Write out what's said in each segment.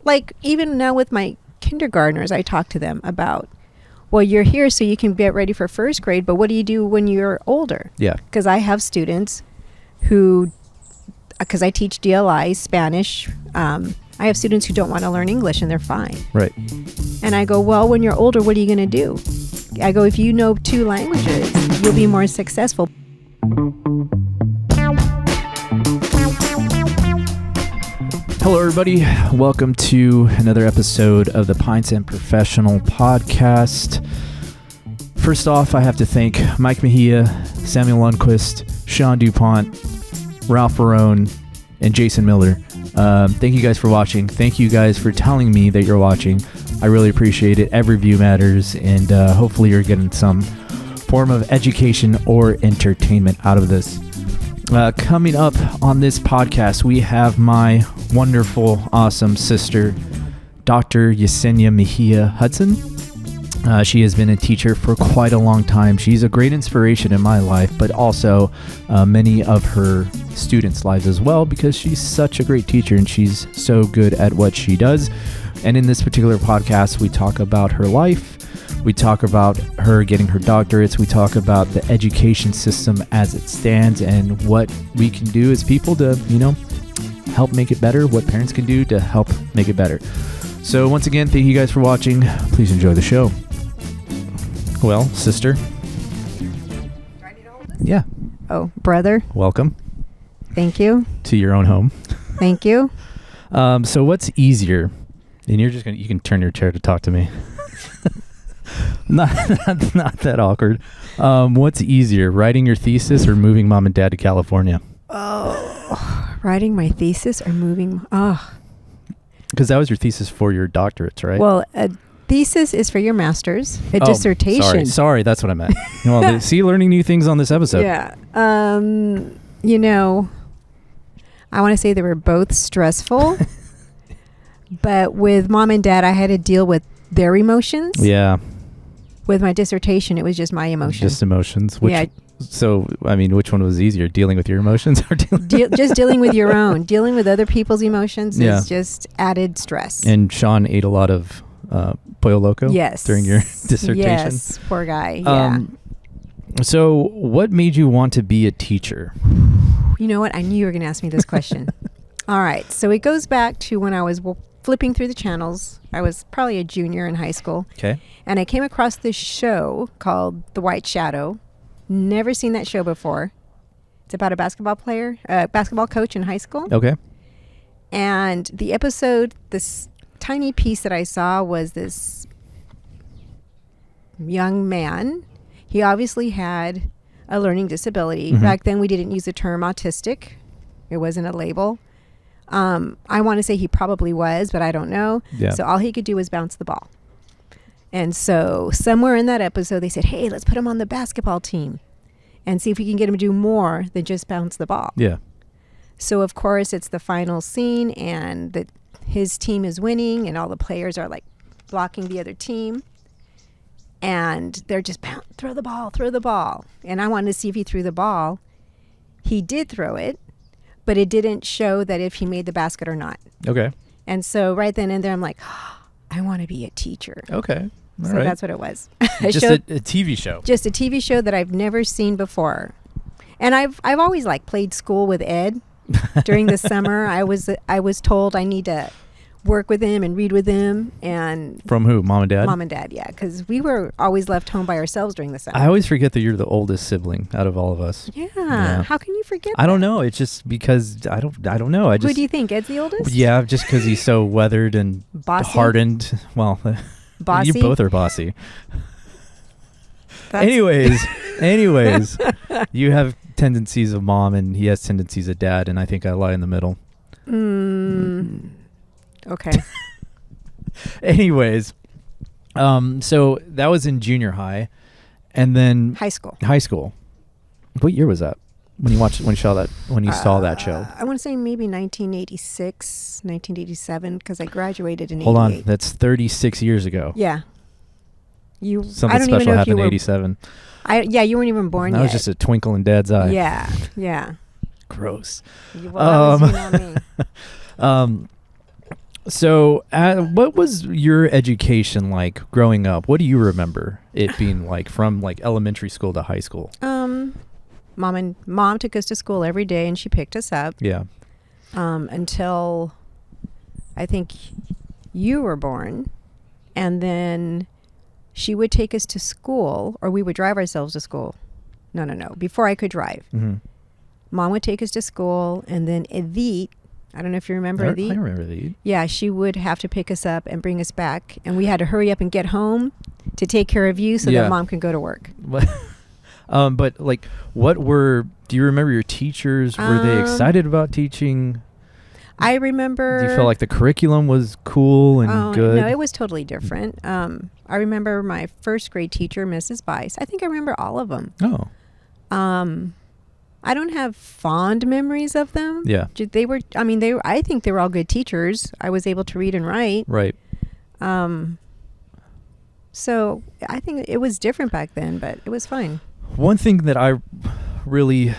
like even now with my kindergartners, I talk to them about, well, you're here so you can get ready for first grade, but what do you do when you're older? Yeah. Because I have students who, because I teach DLI, Spanish, I have students who don't want to learn English and they're fine. Right. And I go, well, when you're older, what are you going to do? I go, if you know 2 languages, you'll be more successful. Hello, everybody. Welcome to another episode of the Pints and Professional podcast. First off, I have to thank Mike Mejia, Samuel Lundquist, Sean DuPont, Ralph Barone, and Jason Miller. Thank you guys for watching. Thank you guys for telling me that you're watching. I really appreciate it. Every view matters, and hopefully you're getting some form of education or entertainment out of this. Coming up on this podcast, we have my wonderful, awesome sister, Dr. Yesenia Mejia-Hudson. She has been a teacher for quite a long time. She's a great inspiration in my life, but also many of her students' lives as well, because she's such a great teacher and she's so good at what she does. And in this particular podcast, we talk about her life. We talk about her getting her doctorates. We talk about the education system as it stands and what we can do as people to, help make it better, what parents can do to help make it better. So once again, thank you guys for watching. Please enjoy the show. Well, sister. Do I need to hold this? Yeah. Oh, brother. Welcome. Thank you. To your own home. Thank you. So what's easier? And you can turn your chair to talk to me. Not that awkward. What's easier, writing your thesis or moving mom and dad to California? Oh, writing my thesis or moving? Because that was your thesis for your doctorates, right? Well, a thesis is for your master's. A dissertation. Sorry, that's what I meant. Well, see, learning new things on this episode. Yeah. I want to say they were both stressful, but with mom and dad, I had to deal with their emotions. Yeah. With my dissertation, it was just my emotions. Just emotions. Yeah. So, which one was easier, dealing with your emotions or just dealing with your own? Dealing with other people's emotions is just added stress. And Sean ate a lot of Pollo Loco during your dissertation? Yes, poor guy, yeah. So what made you want to be a teacher? You know what? I knew you were going to ask me this question. All right. So it goes back to when I was flipping through the channels. I was probably a junior in high school. Okay. And I came across this show called The White Shadow. Never seen that show before. It's about a basketball coach in high school. Okay. And the episode, this tiny piece that I saw was this young man. He obviously had a learning disability. Mm-hmm. Back then we didn't use the term autistic. It wasn't a label. I want to say he probably was, but I don't know. Yeah. So all he could do was bounce the ball. And so somewhere in that episode, they said, hey, let's put him on the basketball team and see if we can get him to do more than just bounce the ball. Yeah. So, of course, it's the final scene and his team is winning and all the players are like blocking the other team. And they're just, throw the ball. And I wanted to see if he threw the ball. He did throw it, but it didn't show that if he made the basket or not. Okay. And so right then and there, I'm like, I want to be a teacher. Okay. All so right. That's what it was. Just a TV show. Just a TV show that I've never seen before. And I've always played school with Ed during the summer. I was told I need to work with him and read with him. And from who? Mom and dad? Mom and dad, yeah. Because we were always left home by ourselves during the summer. I always forget that you're the oldest sibling out of all of us. Yeah. How can you forget I don't know. It's just because I don't know. Who do you think? Ed's the oldest? Yeah, just because he's so weathered and bossy? Hardened. Well, bossy? You both are bossy. Anyways, you have tendencies of mom and he has tendencies of dad, and I think I lie in the middle. Okay. Anyways, so that was in junior high, and then high school. What year was that when you saw that show? I want to say maybe 1986, 1987, because I graduated in 88. Hold on, that's 36 years ago. Yeah. Something special happened in 87. You weren't even born yet. That was just a twinkle in Dad's eye. Yeah. Gross. Well, that was, me. So, what was your education like growing up? What do you remember it being like from like elementary school to high school? Mom took us to school every day, and she picked us up. Yeah. Until I think you were born, and then she would take us to school, or we would drive ourselves to school. No. Before I could drive, Mom would take us to school, and then Edith, I don't know if you remember Edith. I remember Edith. Yeah, she would have to pick us up and bring us back, and we had to hurry up and get home to take care of you so that Mom could go to work. But like, do you remember your teachers? Were they excited about teaching? I remember. Do you feel like the curriculum was cool and good? No, it was totally different. I remember my first grade teacher, Mrs. Bice. I think I remember all of them. Oh. I don't have fond memories of them. Yeah. I think they were all good teachers. I was able to read and write. Right. So I think it was different back then, but it was fine. One thing that I really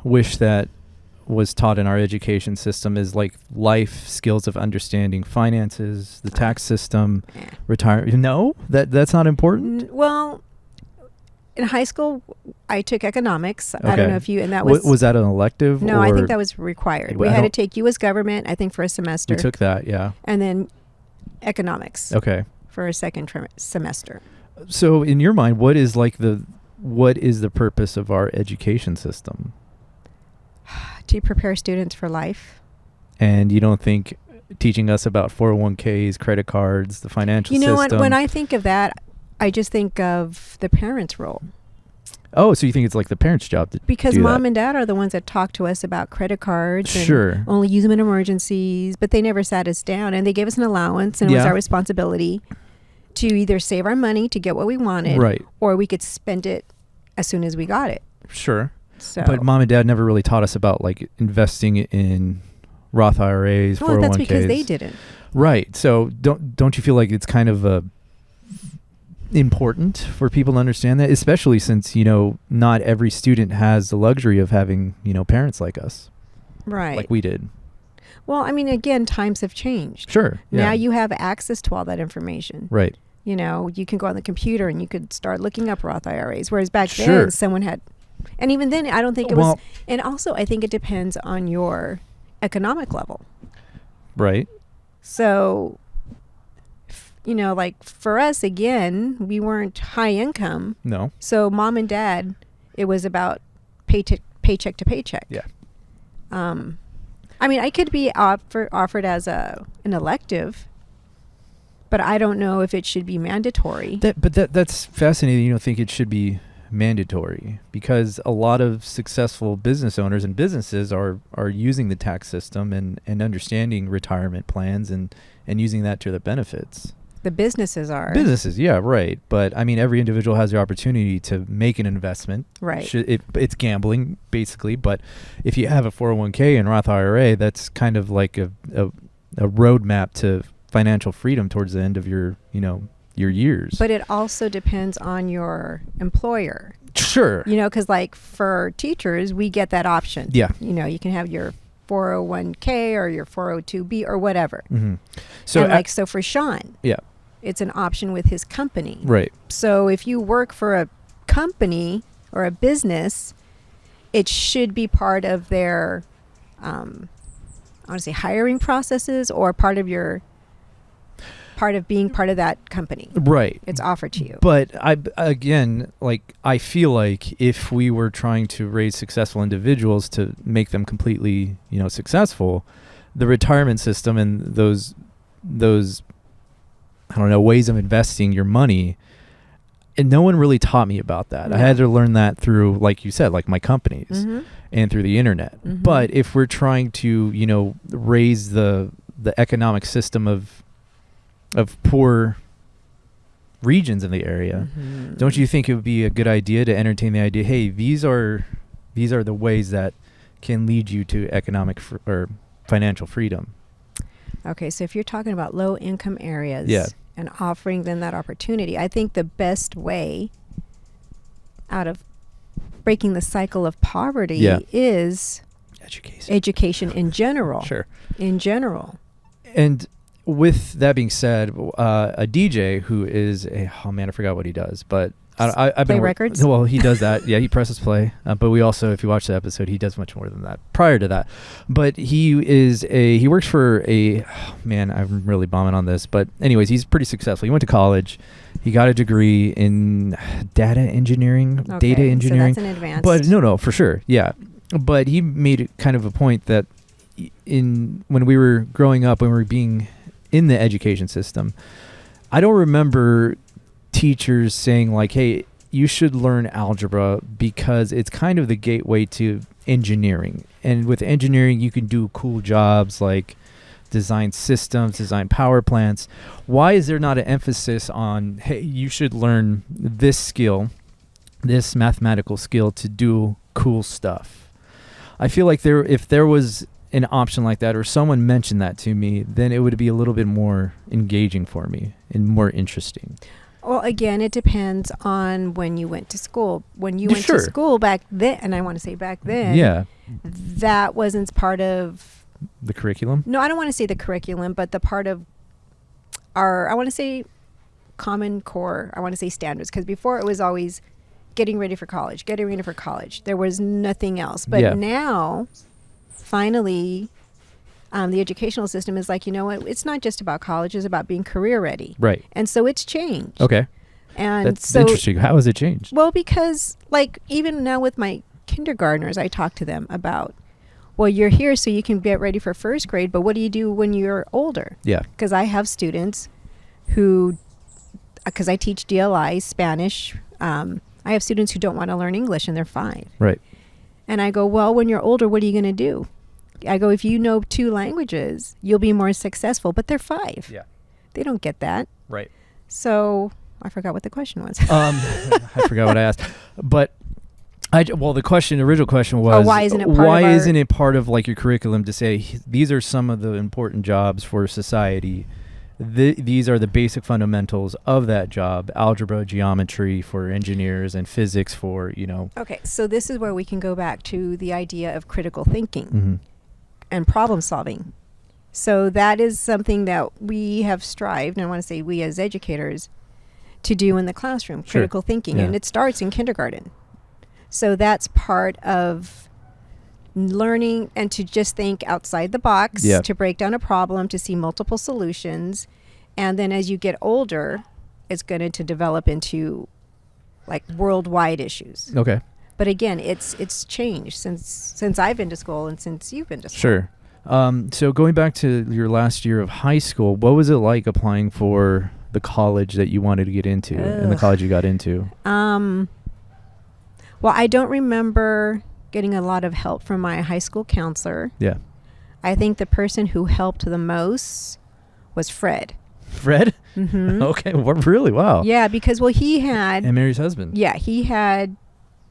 wish that was taught in our education system is like life skills of understanding finances, the tax system, retirement. No, that's not important. Well, in high school, I took economics. Okay. I don't know if you, and that was that an elective? No, I think that was required. We had to take U.S. government, I think, for a semester. We took that, yeah. And then economics. Okay. For a second semester. So, in your mind, what is the purpose of our education system? To prepare students for life. And you don't think teaching us about 401ks, credit cards, the financial system? You know what? When I think of that, I just think of the parents' role. Oh, so you think it's like the parents' job to because do Mom that. And Dad are the ones that talk to us about credit cards. Sure. And only use them in emergencies, but they never sat us down, and they gave us an allowance, and it was our responsibility to either save our money to get what we wanted, right, or we could spend it as soon as we got it. Sure. So, but Mom and Dad never really taught us about like investing in Roth IRAs, 401ks. Well, that's because they didn't. Right. So don't you feel like it's kind of important for people to understand that, especially since, not every student has the luxury of having, parents like us. Right. Like we did. Well, I mean, again, times have changed. Sure. Yeah. Now you have access to all that information. Right. You can go on the computer and you could start looking up Roth IRAs, whereas back then someone had, and even then I don't think it was, and also I think it depends on your economic level. Right. So, like for us, again, we weren't high income. No. So Mom and Dad, it was about paycheck to paycheck. Yeah. I mean, I could be offered as an elective, but I don't know if it should be mandatory. That's fascinating. You don't think it should be mandatory, because a lot of successful business owners and businesses are using the tax system and understanding retirement plans and using that to their benefits. The businesses are. Businesses, yeah, right. But I mean, every individual has the opportunity to make an investment. Right. It's gambling, basically. But if you have a 401k and Roth IRA, that's kind of like a roadmap to financial freedom towards the end of your years. But it also depends on your employer. Sure. Because like for teachers, we get that option. Yeah. You can have your 401k or your 402b or whatever. Mm-hmm. So for Sean. Yeah. It's an option with his company. Right. So if you work for a company or a business, it should be part of their, hiring processes, or part of being part of that company. Right. It's offered to you. But I feel like if we were trying to raise successful individuals to make them completely, successful, the retirement system and those ways of investing your money, and no one really taught me about that. No. I had to learn that through, like you said, like my companies mm-hmm. and through the internet. Mm-hmm. But if we're trying to, raise the economic system of poor regions in the area, mm-hmm. don't you think it would be a good idea to entertain the idea, hey, these are the ways that can lead you to economic or financial freedom? Okay, so if you're talking about low income areas, yeah. and offering them that opportunity, I think the best way out of breaking the cycle of poverty is education in general. Sure. In general. And with that being said, a DJ who is I forgot what he does, but I've been records. Well, he does that. Yeah, he presses play. But we also, if you watch the episode, he does much more than that prior to that. But he works for I'm really bombing on this. But anyways, he's pretty successful. He went to college. He got a degree in data engineering. So that's an advanced. But no, for sure. Yeah. But he made kind of a point that when we were growing up, when we were being in the education system, I don't remember teachers saying like, hey, you should learn algebra because it's kind of the gateway to engineering. And with engineering, you can do cool jobs like design systems, design power plants. Why is there not an emphasis on, hey, you should learn this skill, this mathematical skill to do cool stuff? I feel like if there was an option like that, or someone mentioned that to me, then it would be a little bit more engaging for me and more interesting. Well, again, it depends on when you went to school. When you went to school back then, and I want to say back then, that wasn't part of the curriculum. No, I don't want to say the curriculum, but the part of I want to say Common Core, I want to say standards, because before it was always getting ready for college. There was nothing else. But now, finally, the educational system is like, you know what? It's not just about college. It's about being career ready. Right. And so it's changed. Okay. And that's interesting. How has it changed? Well, because like even now with my kindergartners, I talk to them about, well, you're here so you can get ready for first grade, but what do you do when you're older? Yeah. Because I have students because I teach DLI, Spanish. I have students who don't want to learn English and they're 5. Right. And I go, well, when you're older, what are you going to do? I go, if you know 2 languages, you'll be more successful, but they're 5. Yeah. They don't get that. Right. So I forgot what the question was. I forgot what I asked, but the original question was, why isn't it part of like your curriculum to say, these are some of the important jobs for society. These are the basic fundamentals of that job: algebra, geometry for engineers, and physics for, Okay, so this is where we can go back to the idea of critical thinking and problem solving. So that is something that we have strived, and I want to say we as educators, to do in the classroom, critical thinking. And it starts in kindergarten. So that's part of learning and to just think outside the box, to break down a problem, to see multiple solutions. And then as you get older, it's going to develop into like worldwide issues. Okay. But again, it's changed since I've been to school and since you've been to school. Sure. So going back to your last year of high school, what was it like applying for the college that you wanted to get into and the college you got into? Well, I don't remember getting a lot of help from my high school counselor. Yeah. I think the person who helped the most was Fred. Fred? Mm-hmm. Okay. Really? Wow. Yeah, because he had... And Mary's husband. Yeah, he had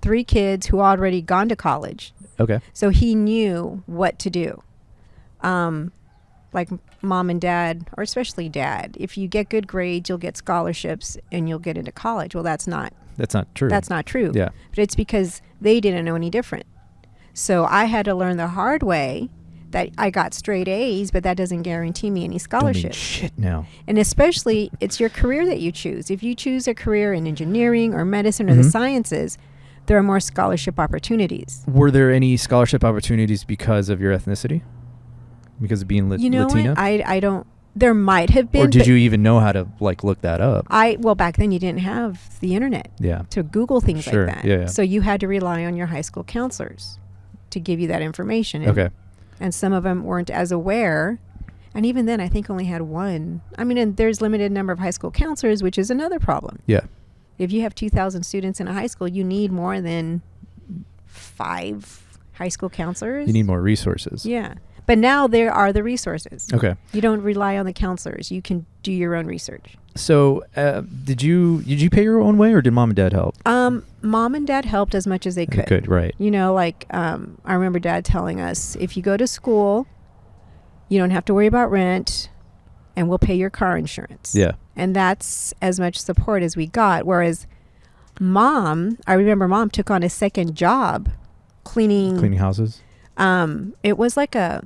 3 kids who already gone to college. Okay. So he knew what to do. Like mom and dad, or especially dad, if you get good grades, you'll get scholarships and you'll get into college. Well, that's not true. That's not true. Yeah. But it's because they didn't know any different. So I had to learn the hard way that I got straight A's, but that doesn't guarantee me any scholarships. Don't mean shit now. And especially, it's your career that you choose. If you choose a career in engineering or medicine or the sciences, there are more scholarship opportunities. Were there any scholarship opportunities because of your ethnicity? Because of being Latina? What? I don't. There might have been. Or did you even know how to look that up? Well, back then you didn't have the internet. Yeah. To Google things like that. Yeah. So you had to rely on your high school counselors to give you that information. Okay. And some of them weren't as aware. And even then, I think only had 1. I mean, and there's limited number of high school counselors, which is another problem. Yeah. If you have 2,000 students in a high school, you need more than 5 high school counselors. You need more resources. Yeah. But now there are the resources. Okay. You don't rely on the counselors. You can do your own research. So, did you pay your own way, or did mom and dad help? Mom and dad helped as much as they could. They could, right? I remember dad telling us, if you go to school, you don't have to worry about rent, and we'll pay your car insurance. Yeah. And that's as much support as we got. Whereas I remember mom took on a second job, cleaning houses. It was like a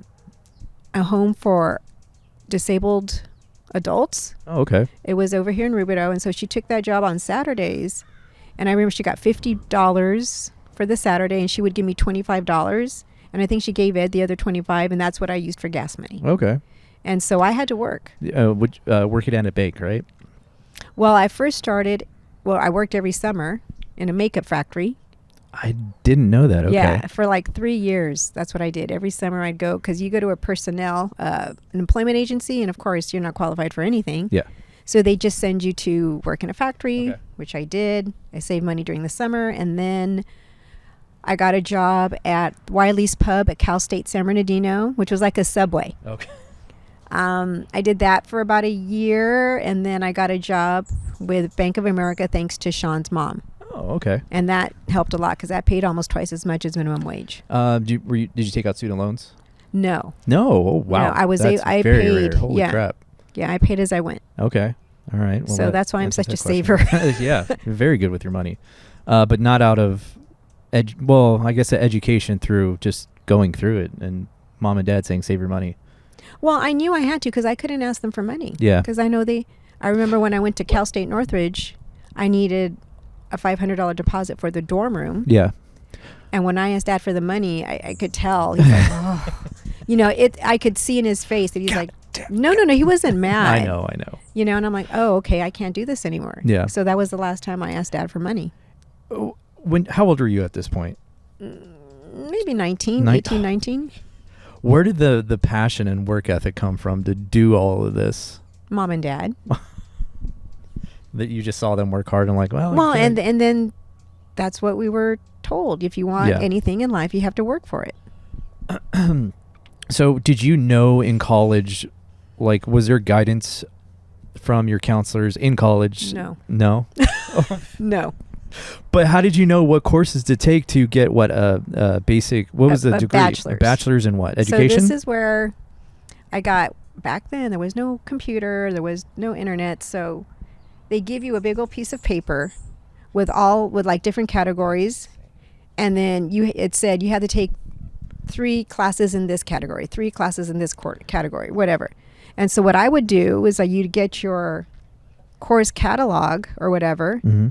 home for disabled adults. Oh, okay. It was over here in Rubidoux, and so she took that job on Saturdays. And I remember she got $50 for the Saturday, and she would give me $25. And I think she gave Ed the other $25, and that's what I used for gas money. Okay. And so I had to work. Would work it at a bake, right? Well, I first started, I worked every summer in a makeup factory. I didn't know that. Okay. Yeah, for like 3 years. That's what I did. Every summer I'd go, because you go to a personnel, an employment agency, and of course you're not qualified for anything. Yeah. So they just send you to work in a factory, Okay. which I did. I saved money during the summer, and then I got a job at Wiley's Pub at Cal State San Bernardino, which was like a Subway. Okay. I did that for about a year, and then I got a job with Bank of America thanks to Sean's mom. Oh, okay. And that helped a lot because that paid almost twice as much as minimum wage. Did you take out student loans? No. No. Oh, wow. No, I was That's I very paid. rare. Holy Yeah. crap. Yeah, I paid as I went. Okay. All right. Well, So that's why I'm answers such a that question. saver. Yeah. You're very good with your money. But not out of, I guess education through just going through it and mom and dad saying save your money. Well, I knew I had to because I couldn't ask them for money. Yeah. Because I remember when I went to Cal State Northridge, I needed a $500 deposit for the dorm room. Yeah. And when I asked Dad for the money, I could tell. He's like, oh. I could see in his face that he's like, no, he wasn't mad. I know. And I'm like, oh, okay, I can't do this anymore. Yeah. So that was the last time I asked Dad for money. How old were you at this point? Maybe 18, 19. Where did the passion and work ethic come from to do all of this? Mom and Dad. That you just saw them work hard and like, well. Well, okay. and then that's what we were told. If you want anything in life, you have to work for it. So did you know in college, like, was there guidance from your counselors in college? No. No? No. But how did you know what courses to take to get basic, what was the degree? Bachelor's. Bachelor's in what? Education? So this is where I got, back then there was no computer, there was no internet, so they give you a big old piece of paper with like different categories, and then it said you had to take 3 classes in this category, 3 classes in this category, whatever. And so what I would do is you'd get your course catalog or whatever, Mm-hmm.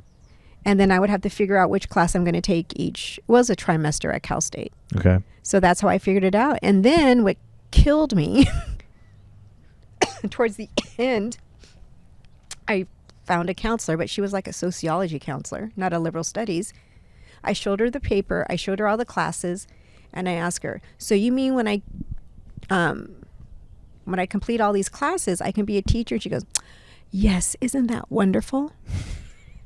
and then I would have to figure out which class I'm going to take each. It was a trimester at Cal State. Okay. So that's how I figured it out. And then what killed me towards the end, I found a counselor, but she was like a sociology counselor, not a liberal studies. I showed her the paper. I showed her all the classes, and I asked her, so you mean when I complete all these classes, I can be a teacher? And she goes, yes, isn't that wonderful?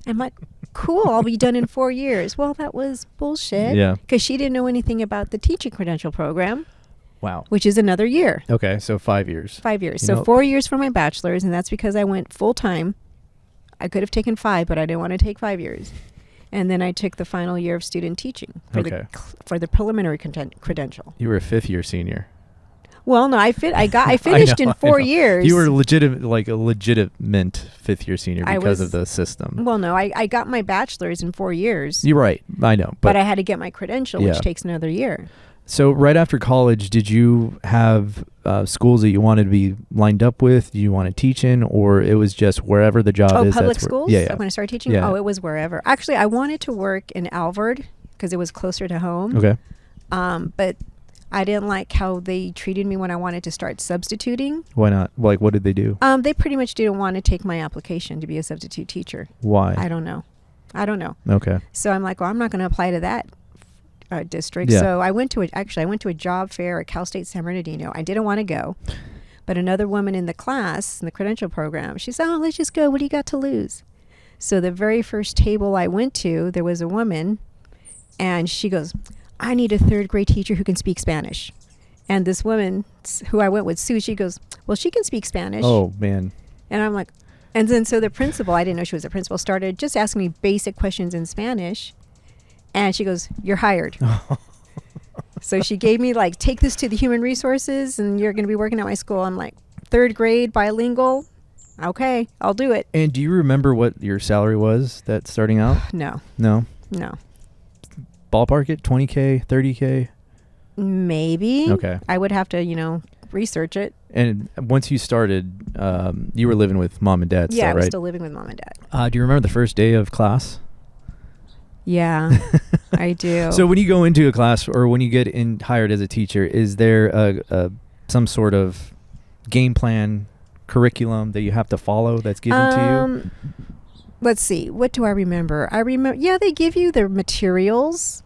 I'm like, cool, I'll be done in 4 years. Well, that was bullshit. Yeah. Because she didn't know anything about the teaching credential program. Wow. Which is another year. Okay, so 5 years. 5 years. So 4 years for my bachelor's, and that's because I went full time. I could have taken 5, but I didn't want to take 5 years. And then I took the final year of student teaching for the preliminary credential. You were a 5th-year senior. Well, no, I finished in 4 years. You were a legitimate 5th-year senior because of the system. Well, no, I got my bachelor's in 4 years. You're right. I know. But I had to get my credential, which takes another year. So right after college, did you have schools that you wanted to be lined up with? Do you want to teach in, or it was just wherever the job is? Public schools? Yeah. I'm going to start teaching? Yeah. Oh, it was wherever. Actually, I wanted to work in Alvord because it was closer to home. Okay. But I didn't like how they treated me when I wanted to start substituting. Why not? Like, what did they do? They pretty much didn't want to take my application to be a substitute teacher. Why? I don't know. Okay. So I'm like, well, I'm not going to apply to that district. Yeah. So I went to a job fair at Cal State San Bernardino. I didn't want to go, but another woman in the class, in the credential program, she said, oh, let's just go. What do you got to lose? So the very first table I went to, there was a woman, and she goes, I need a 3rd grade teacher who can speak Spanish. And this woman who I went with, Sue, she goes, well, she can speak Spanish. Oh, man. And I'm like, and then so the principal, I didn't know she was a principal, started just asking me basic questions in Spanish. And she goes, you're hired. So she gave me take this to the human resources and you're going to be working at my school. I'm like, 3rd grade, bilingual. Okay, I'll do it. And do you remember what your salary was that starting out? No. No? No. Ballpark it? 20K, 30K? Maybe. Okay. I would have to, research it. And once you started, you were living with mom and dad. Yeah, still, I was right? still living with mom and dad. Do you remember the first day of class? Yeah, I do. So when you go into a class or when you get hired as a teacher, is there some sort of game plan, curriculum that you have to follow that's given to you? Let's see. What do I remember? Yeah, they give you the materials.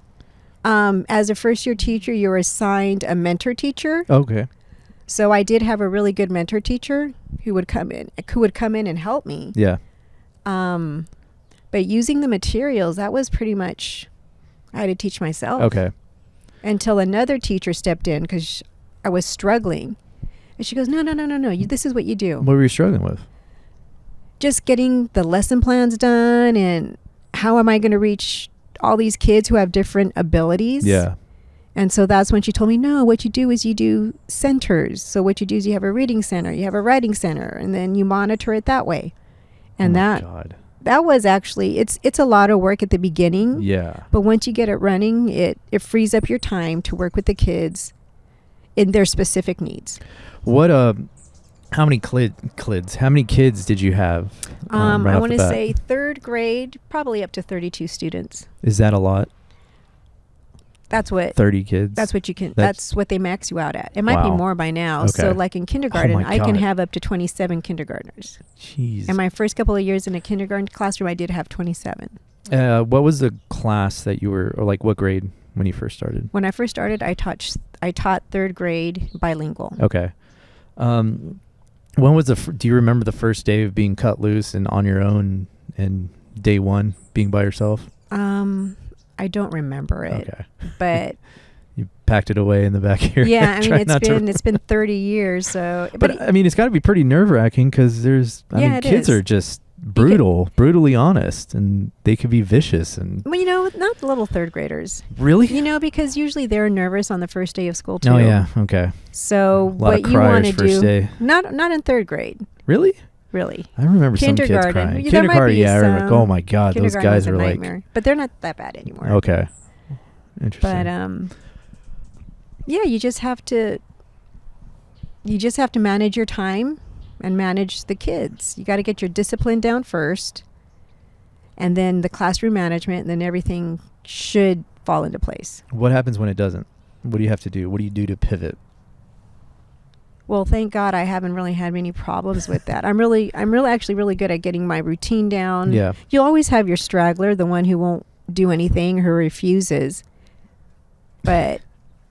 As a first-year teacher, you're assigned a mentor teacher. Okay. So I did have a really good mentor teacher who would come in and help me. Yeah. But using the materials, that was pretty much, I had to teach myself. Okay. Until another teacher stepped in because I was struggling. And she goes, no. This is what you do. What were you struggling with? Just getting the lesson plans done, and how am I going to reach all these kids who have different abilities? Yeah. And so that's when she told me, no, what you do is you do centers. So what you do is you have a reading center, you have a writing center, and then you monitor it that way. And that was actually, it's a lot of work at the beginning. Yeah. But once you get it running, it frees up your time to work with the kids in their specific needs. What how many how many kids did you have? I want to say third grade, probably up to 32 students. Is that a lot? That's what 30 kids. That's what you can. That's what they max you out at. It might be more by now. Okay. So, like in kindergarten, I can God. have up to 27 kindergartners. Jeez. And my first couple of years in a kindergarten classroom, I did have 27. What was the class that you were, or like what grade when you first started? When I first started, I taught third grade bilingual. Okay. When was do you remember the first day of being cut loose and on your own, and day one being by yourself? I don't remember it. Okay. But you packed it away in the back here. Yeah, I mean it's been 30 years, so but I mean it's got to be pretty nerve-wracking because kids are just brutally honest, and they could be vicious and well, not the little third graders. Really? Because usually they're nervous on the first day of school too. Oh yeah, okay. So what you want to do? Not in third grade. Really? Really. I remember some kids crying. Kindergarten, yeah. I remember. Oh my God, those guys are like. But they're not that bad anymore. Okay. Interesting. But yeah, you just have to manage your time and manage the kids. You got to get your discipline down first, and then the classroom management, and then everything should fall into place. What happens when it doesn't? What do you have to do? What do you do to pivot? Well, thank God I haven't really had many problems with that. I'm actually really good at getting my routine down. Yeah. You'll always have your straggler, the one who won't do anything, who refuses. But,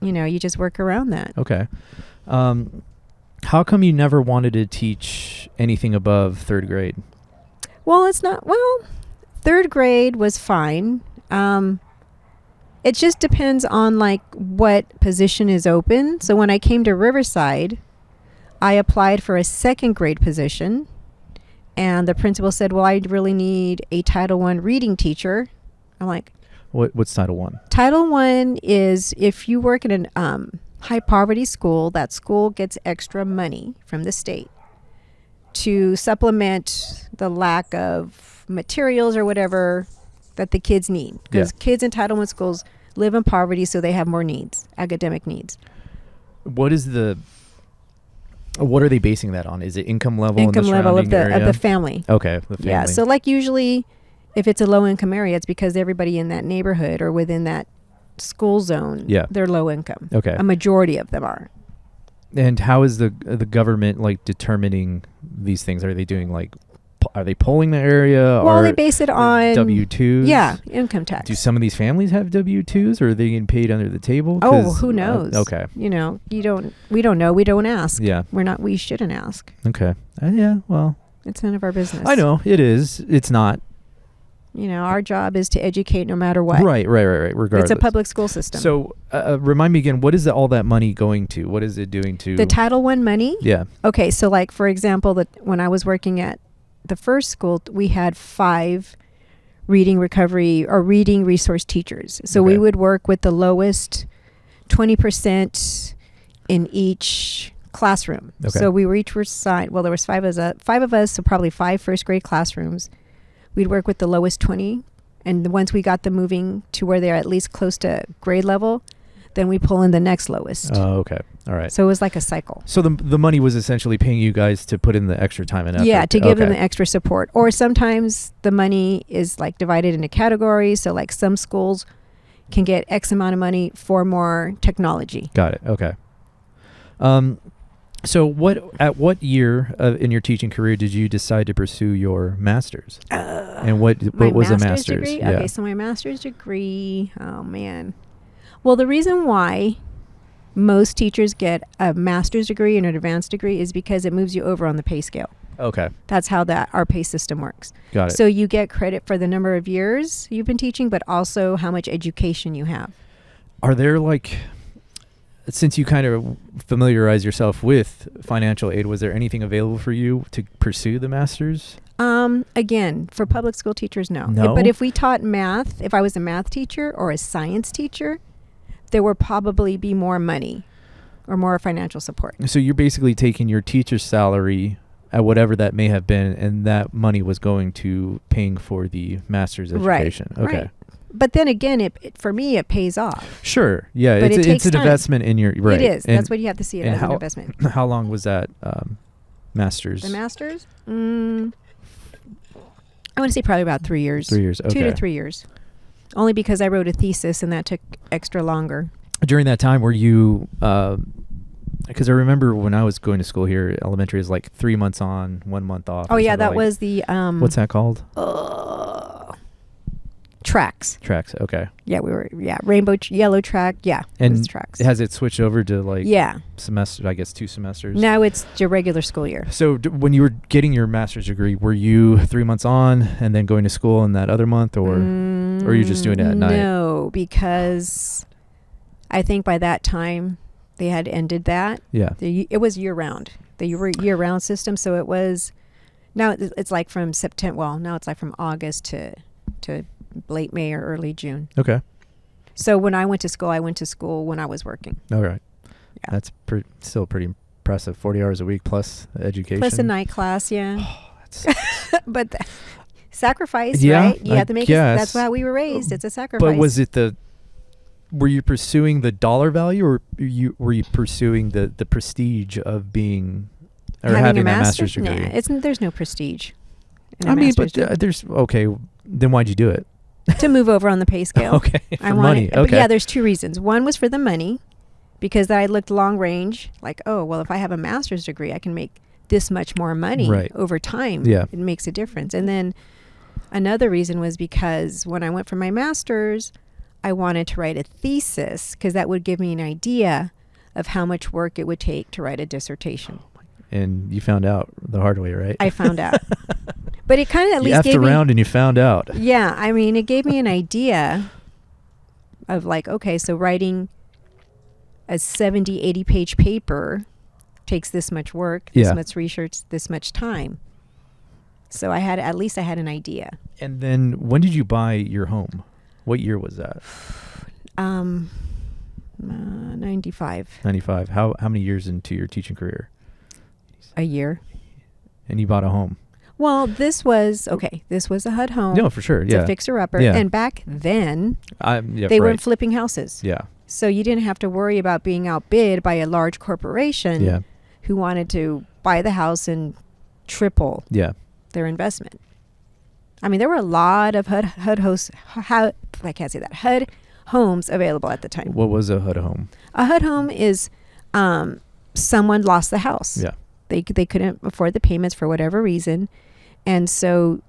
you just work around that. Okay. How come you never wanted to teach anything above third grade? Well, third grade was fine. It just depends on what position is open. So when I came to Riverside, I applied for a second grade position, and the principal said, well, I really need a Title I reading teacher. I'm like, what's Title I? Title I is if you work in a high poverty school, that school gets extra money from the state to supplement the lack of materials or whatever that the kids need. Because kids in Title I schools live in poverty, so they have more needs, academic needs. What are they basing that on? Is it income level? Income level of the family. Okay, the family. Yeah, so usually if it's a low income area, it's because everybody in that neighborhood or within that school zone, they're low income. Okay. A majority of them are. And how is the government determining these things? Are they doing are they polling the area? Well, they base it on W-2s. Yeah, income tax. Do some of these families have W-2s, or are they getting paid under the table? Oh, who knows? Okay. We don't know. We don't ask. Yeah. We shouldn't ask. Okay. Yeah. Well, it's none of our business. I know it is. It's not. Our job is to educate no matter what. Right. Regardless. It's a public school system. So, remind me again, what is all that money going to? What is it doing to? The Title I money? Yeah. Okay, so for example, when I was working at the first school, we had 5 reading recovery or reading resource teachers. So we would work with the lowest 20% in each classroom. Okay. So we were each assigned, there was 5 of us, so probably 5 first grade classrooms. We'd work with the lowest 20. And once we got them moving to where they're at least close to grade level, then we pull in the next lowest. Oh, okay. All right. So it was like a cycle. So the money was essentially paying you guys to put in the extra time and effort. Yeah, to give them Okay. the extra support. Or sometimes the money is like divided into categories. So like some schools can get X amount of money for more technology. Got it. Okay. So at what year in your teaching career did you decide to pursue your master's? And what was a master's? Degree? Yeah. Okay, so my master's degree, oh man. Well, the reason why most teachers get a master's degree and an advanced degree is because it moves you over on the pay scale. Okay. That's how our pay system works. Got it. So you get credit for the number of years you've been teaching, but also how much education you have. Are there since you kind of familiarize yourself with financial aid, was there anything available for you to pursue the master's? Again, for public school teachers, no. No? But if we taught math, if I was a math teacher or a science teacher, there would probably be more money or more financial support. So you're basically taking your teacher's salary at whatever that may have been, and that money was going to paying for the master's education. Right, Okay. right. But then again, for me, it pays off. Sure. Yeah. But it It's takes an time. investment in your right. It is. And That's what you have to see it as an investment. How long was that master's? The master's? I want to say probably about 3 years. 3 years. Okay. 2 to 3 years. Only because I wrote a thesis and that took extra longer. During that time, were you? Because I remember when I was going to school here, elementary is like 3 months on, 1 month off. Oh or yeah, something that like- was the What's that called? tracks. Tracks. Okay. Yeah, rainbow yellow track. Yeah, it was And tracks. has it switched over to yeah. semester? I guess 2 semesters. Now it's your regular school year. So when you were getting your master's degree, were you 3 months on and then going to school in that other month, or are you just doing it at night? No, because I think by that time they had ended that. Yeah. It was year round. The year round system. So it was. Now it's like from September. Well, now it's like from August to late May or early June. Okay. So when I went to school when I was working. All right. Yeah. That's still pretty impressive. 40 hours a week plus education. Plus a night class, yeah. Oh, that's But sacrifice, Yeah, right? You I have to make guess. it. That's how we were raised. It's a sacrifice. But was it were you pursuing the dollar value, or were you pursuing the prestige of being or having a master's degree? Nah, there's no prestige. in a I mean, master's but degree. there's okay. Then why'd you do it? To move over on the pay scale. Okay, for I money. wanted, Okay. But yeah, there's 2 reasons. One was for the money, because I looked long range, like, oh, well, if I have a master's degree, I can make this much more money Right. over time. Yeah. It makes a difference. And then another reason was because when I went for my master's, I wanted to write a thesis, because that would give me an idea of how much work it would take to write a dissertation. And you found out the hard way, right? I found out. But it kind of at you least effed gave me... around and you found out. Yeah, I mean, it gave me an idea of like, okay, so writing a 70, 80-page paper takes this much work, this Yeah. much research, this much time. So at least I had an idea. And then when did you buy your home? What year was that? 95. 95. How many years into your teaching career? A year. And you bought a home? Well, this was a HUD home. No, for sure. It's Yeah. a fixer-upper. Yeah. And back then, Yeah, they right. weren't flipping houses. Yeah. So you didn't have to worry about being outbid by a large corporation Yeah. who wanted to buy the house and triple Yeah. their investment. I mean, there were a lot of HUD homes available at the time. What was a HUD home? A HUD home is someone lost the house. Yeah. They couldn't afford the payments for whatever reason. And so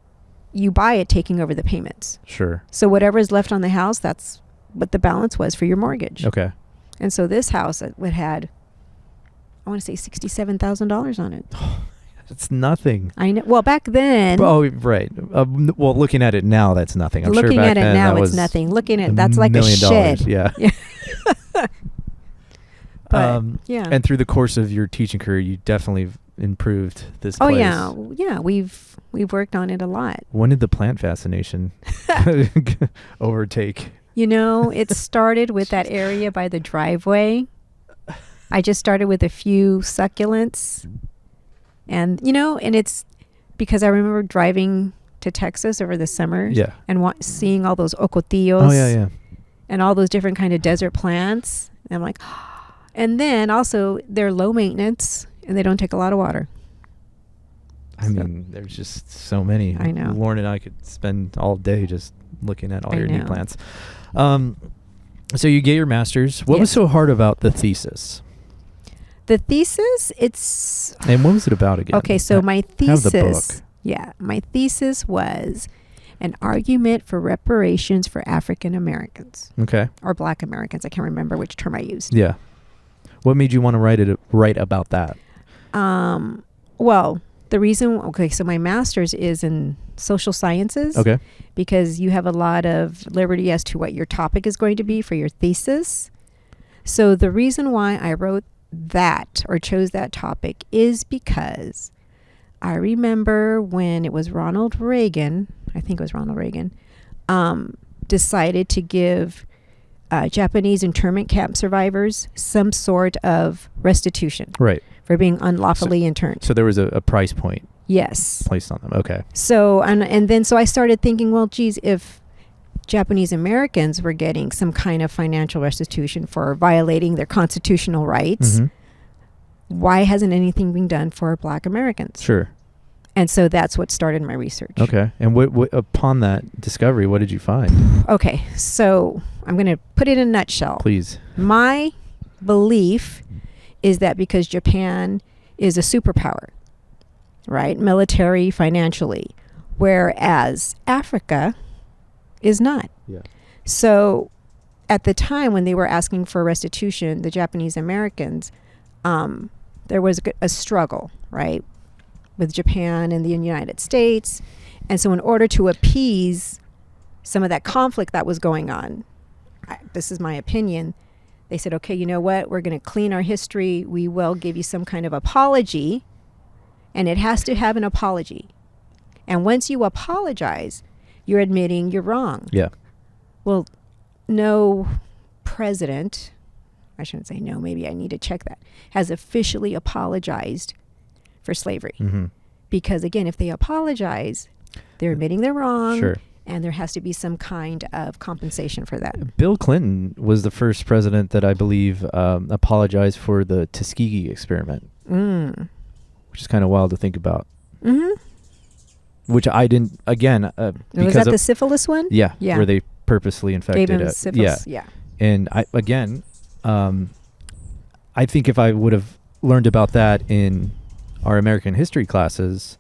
you buy it taking over the payments. Sure. So whatever is left on the house, that's what the balance was for your mortgage. Okay. And so this house it had, I want to say $67,000 on it. It's nothing. I know. Well, back then. Oh, right. Well, looking at it now, that's nothing. I'm looking sure back at it then now, that it's was nothing. Looking at that's like a $1 million. shed. Yeah. But, yeah. And through the course of your teaching career, you definitely improved this Oh place. yeah. We've worked on it a lot. When did the plant fascination overtake? You know, it started with that area by the driveway. I just started with a few succulents. And, and it's because I remember driving to Texas over the summer. Yeah. And seeing all those ocotillos. Oh, yeah. And all those different kind of desert plants. And I'm like, and then also they're low maintenance and they don't take a lot of water. I mean, there's just so many. I know. Lauren and I could spend all day just looking at all your new plants. So you get your master's. What was so hard about the thesis? The thesis, it's... And what was it about again? Okay, so my thesis... Have the book. Yeah, my thesis was an argument for reparations for African Americans. Okay. Or Black Americans. I can't remember which term I used. Yeah. What made you want to write about that? Well, the reason... Okay, so my master's is in social sciences. Okay. Because you have a lot of liberty as to what your topic is going to be for your thesis. So the reason why I wrote that or chose that topic is because I remember when it was Ronald Reagan, I think it was Ronald Reagan, decided to give Japanese internment camp survivors some sort of restitution. Right. For being unlawfully interned. So there was a price point. Yes. Placed on them. Okay. So, and then so I started thinking, well, geez, if Japanese Americans were getting some kind of financial restitution for violating their constitutional rights, why hasn't anything been done for Black Americans? Sure. And so that's what started my research. Okay. And what upon that discovery, what did you find? Okay. So I'm going to put it in a nutshell. Please. My belief is that because Japan is a superpower, right? Military, financially, whereas Africa is not. Yeah. So at the time when they were asking for restitution, the Japanese Americans, there was a struggle, right, with Japan and the United States. And so in order to appease some of that conflict that was going on, this is my opinion, they said, okay, you know what? We're going to clean our history. We will give you some kind of apology. And it has to have an apology. And once you apologize, you're admitting you're wrong. Yeah. Well, no president, I shouldn't say no, maybe I need to check that, has officially apologized for slavery. Because again, if they apologize, they're admitting they're wrong. Sure. And there has to be some kind of compensation for that. Bill Clinton was the first president that I believe apologized for the Tuskegee experiment. Which is kind of wild to think about. Which I didn't, again, because was that the syphilis one? Yeah. Where they purposely infected Gave him it. syphilis. Yeah. And I think if I would have learned about that in our American history classes,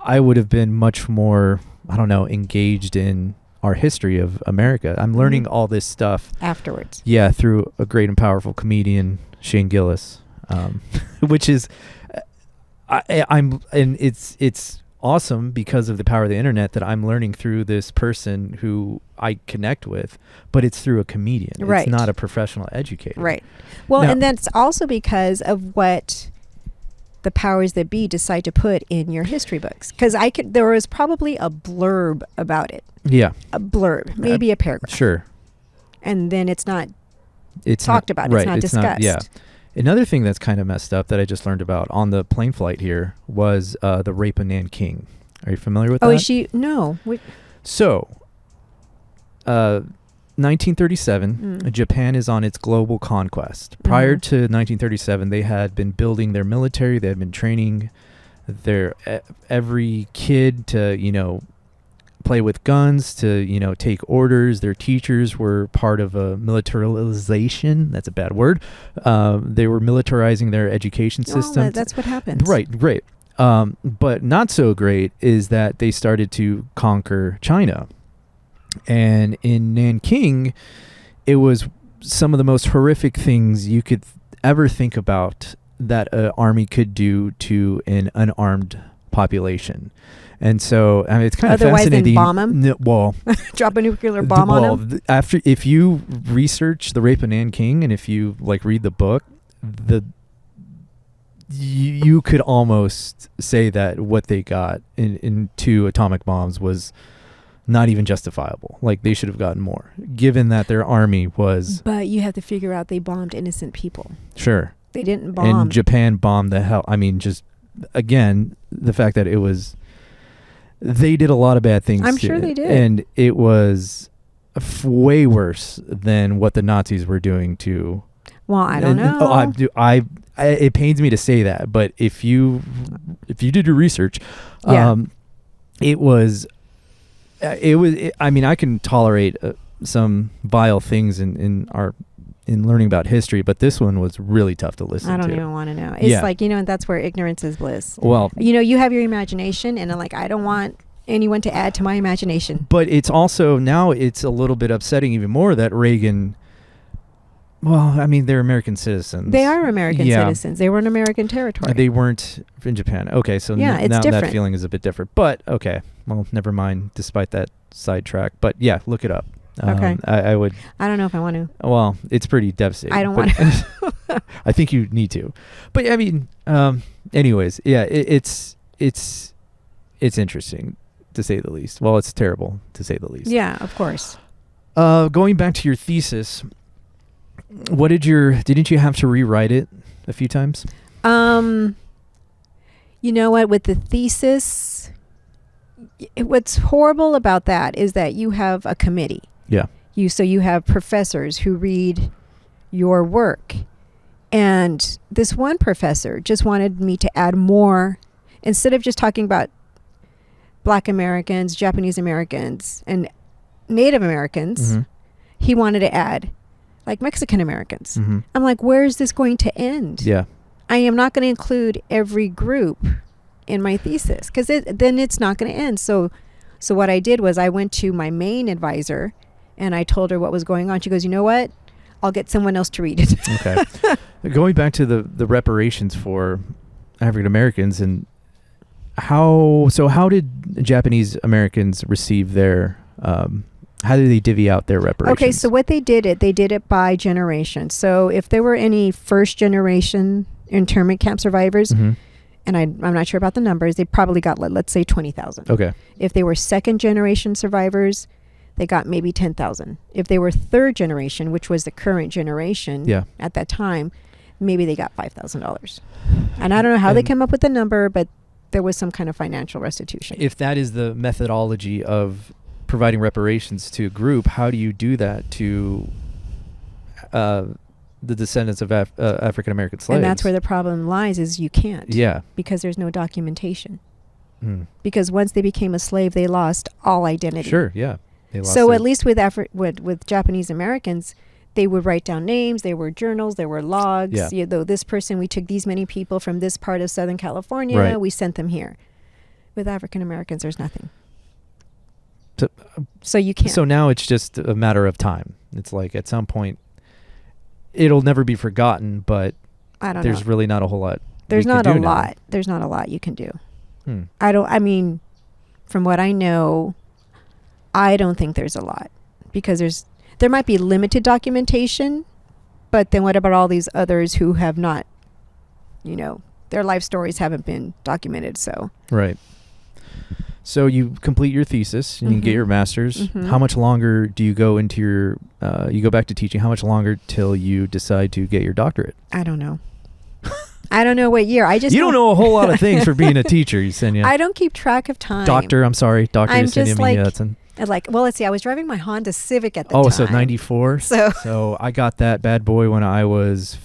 I would have been much more, I don't know, engaged in our history of America. I'm learning all this stuff afterwards. Yeah, through a great and powerful comedian, Shane Gillis, which is, it's awesome because of the power of the internet that I'm learning through this person who I connect with, but it's through a comedian. Right. It's not a professional educator. Right. Well, now, and that's also because of what the powers that be decide to put in your history books. Because there was probably a blurb about it. Yeah. A blurb, maybe a paragraph. Sure. And then it's talked about. Right, it's not discussed. Yeah. Another thing that's kind of messed up that I just learned about on the plane flight here was the rape of Nanking. Are you familiar with that? Oh, is she? No. So, 1937, Japan is on its global conquest. Prior to 1937, they had been building their military. They had been training every kid to, play with guns, to, take orders. Their teachers were part of a militarization. That's a bad word. They were militarizing their education system. That's what happens. Right. But not so great is that they started to conquer China. And in Nanking, it was some of the most horrific things you could ever think about that an army could do to an unarmed population. And so, I mean, it's kind of fascinating. Otherwise than bomb them? Drop a nuclear bomb on them? If you research the rape of Nanking and if you read the book, you could almost say that what they got in 2 atomic bombs was not even justifiable. Like, they should have gotten more, given that their army was... But you have to figure out they bombed innocent people. Sure. They didn't bomb... And Japan bombed the hell... I mean, just, again, the fact that it was... They did a lot of bad things. I'm sure they did. And it was way worse than what the Nazis were doing to Well, I don't know. It pains me to say that, but if you did your research, Yeah. I mean, I can tolerate some vile things in learning about history, but this one was really tough to listen to. I don't even want to know. It's Yeah. like, that's where ignorance is bliss. Well, You have your imagination, and I'm like, I don't want anyone to add to my imagination. but it's also, now it's a little bit upsetting even more that Reagan, well, I mean, they're American citizens. They are American Yeah. citizens. They were in American territory. They weren't in Japan. Okay, so Yeah, it's now that different. feeling is a bit different. But, okay, well, never mind, despite that sidetrack. But, yeah, look it up. Okay. I would. I don't know if I want to. Well, it's pretty devastating. I don't want to. I think you need to. But, I mean, anyways, yeah, it's interesting, to say the least. Well, it's terrible, to say the least. Yeah, of course. Going back to your thesis, didn't you have to rewrite it a few times? You know what? With the thesis, what's horrible about that is that you have a committee. Yeah. So you have professors who read your work. And this one professor just wanted me to add more, instead of just talking about Black Americans, Japanese Americans, and Native Americans, Mm-hmm. he wanted to add like Mexican Americans. Mm-hmm. I'm like, where is this going to end? Yeah. I am not going to include every group in my thesis, because then it's not going to end. So what I did was I went to my main advisor and I told her what was going on. She goes, you know what? I'll get someone else to read it. Okay. Going back to the reparations for African Americans, and how did Japanese Americans receive their how did they divvy out their reparations? Okay, so what they did it by generation. So if there were any first generation internment camp survivors, Mm-hmm. and I'm not sure about the numbers, they probably got, let's say, 20,000. Okay. If they were second generation survivors, they got maybe 10,000. If they were third generation, which was the current generation Yeah. at that time, maybe they got $5,000. And I don't know how they came up with the number, but there was some kind of financial restitution. If that is the methodology of providing reparations to a group, how do you do that to the descendants of African American slaves? And that's where the problem lies, is you can't. Yeah. Because there's no documentation. Mm. Because once they became a slave, they lost all identity. Sure. Yeah. They lost So their- at least with Japanese Americans, they would write down names. There were journals. There were logs. Yeah. This person, we took these many people from this part of Southern California. Right. We sent them here. With African Americans, there's nothing. So, So you can't. So now it's just a matter of time. It's like at some point, it'll never be forgotten, but I don't there's know. really not a whole lot. There's we can not a do now. lot. There's not a lot you can do. Hmm. I mean, from what I know, I don't think there's a lot, because there might be limited documentation, but then what about all these others who have not, their life stories haven't been documented. So Right. So you complete your thesis and you get Mhm. your master's. Mhm. How much longer do you go into your, you go back to teaching? How much longer till you decide to get your doctorate? I don't know. I don't know what year. I just You don't know a whole lot of things for being a teacher, Yesenia. I don't keep track of time. Doctor, I'm sorry. Dr. I'm Yesenia just like- Mejia-Hudson. And let's see. I was driving my Honda Civic at the Oh, time. so 94? So I got that bad boy when I was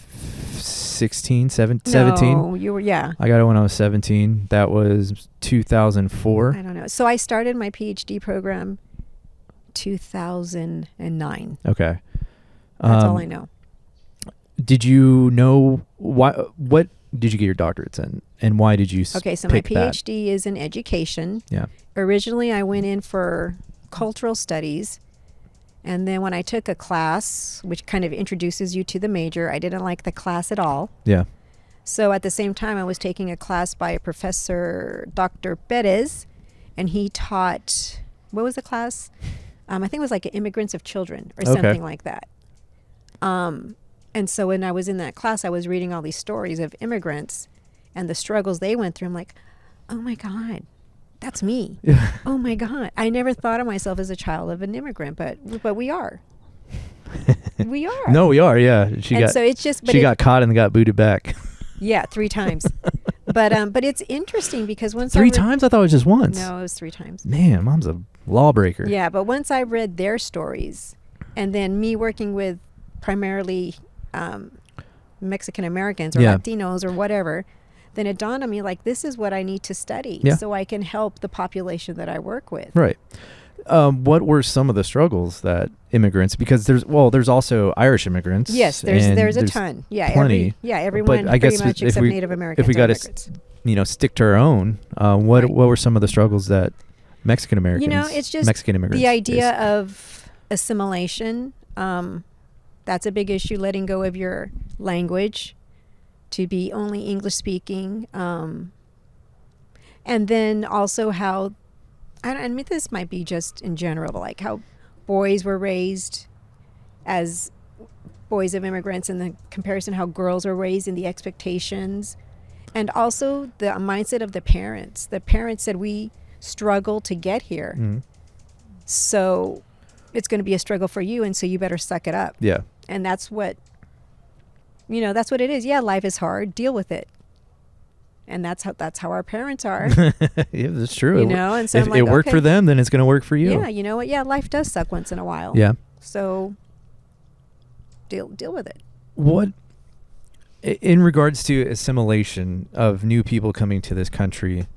17. No, you were, yeah. I got it when I was 17. That was 2004. I don't know. So I started my PhD program 2009. Okay. That's all I know. Did you know what did you get your doctorates in, and why did you Okay, so my pick that? PhD is in education. Yeah. Originally, I went in for cultural studies. And then when I took a class, which kind of introduces you to the major, I didn't like the class at all. Yeah. So at the same time, I was taking a class by a professor, Dr. Perez, and he taught, what was the class? I think it was like Immigrants of Children or Okay. something like that. And so when I was in that class, I was reading all these stories of immigrants and the struggles they went through. I'm like, oh my God, that's me. Oh my God. I never thought of myself as a child of an immigrant, but we are. We are. No, we are. Yeah. She got caught and got booted back. Yeah, 3 times. But it's interesting because once Three times? I thought it was just once. No, it was 3 times. Man, Mom's a lawbreaker. Yeah, but once I read their stories, and then me working with primarily Mexican Americans or Latinos or whatever, then it dawned on me, like, this is what I need to study so I can help the population that I work with. Right. What were some of the struggles that immigrants, because there's also Irish immigrants. Yes, there's a ton. Yeah, plenty. Everyone but I pretty guess much except Native Americans. If we got to, stick to our own, what were some of the struggles that Mexican Americans, it's just Mexican immigrants the idea of assimilation. That's a big issue, letting go of your language to be only English speaking. And then also how, I mean, this might be just in general, but like how boys were raised as boys of immigrants in the comparison how girls were raised, and the expectations. And also the mindset of the parents. The parents said, we struggled to get here. Mm-hmm. So it's going to be a struggle for you, and so you better suck it up. Yeah. And that's what it is. Yeah, life is hard. Deal with it. And that's how our parents are. Yeah, that's true. And so if it worked for them, then it's going to work for you. Yeah, you know what? Yeah, life does suck once in a while. Yeah. So deal with it. What, in regards to assimilation of new people coming to this country,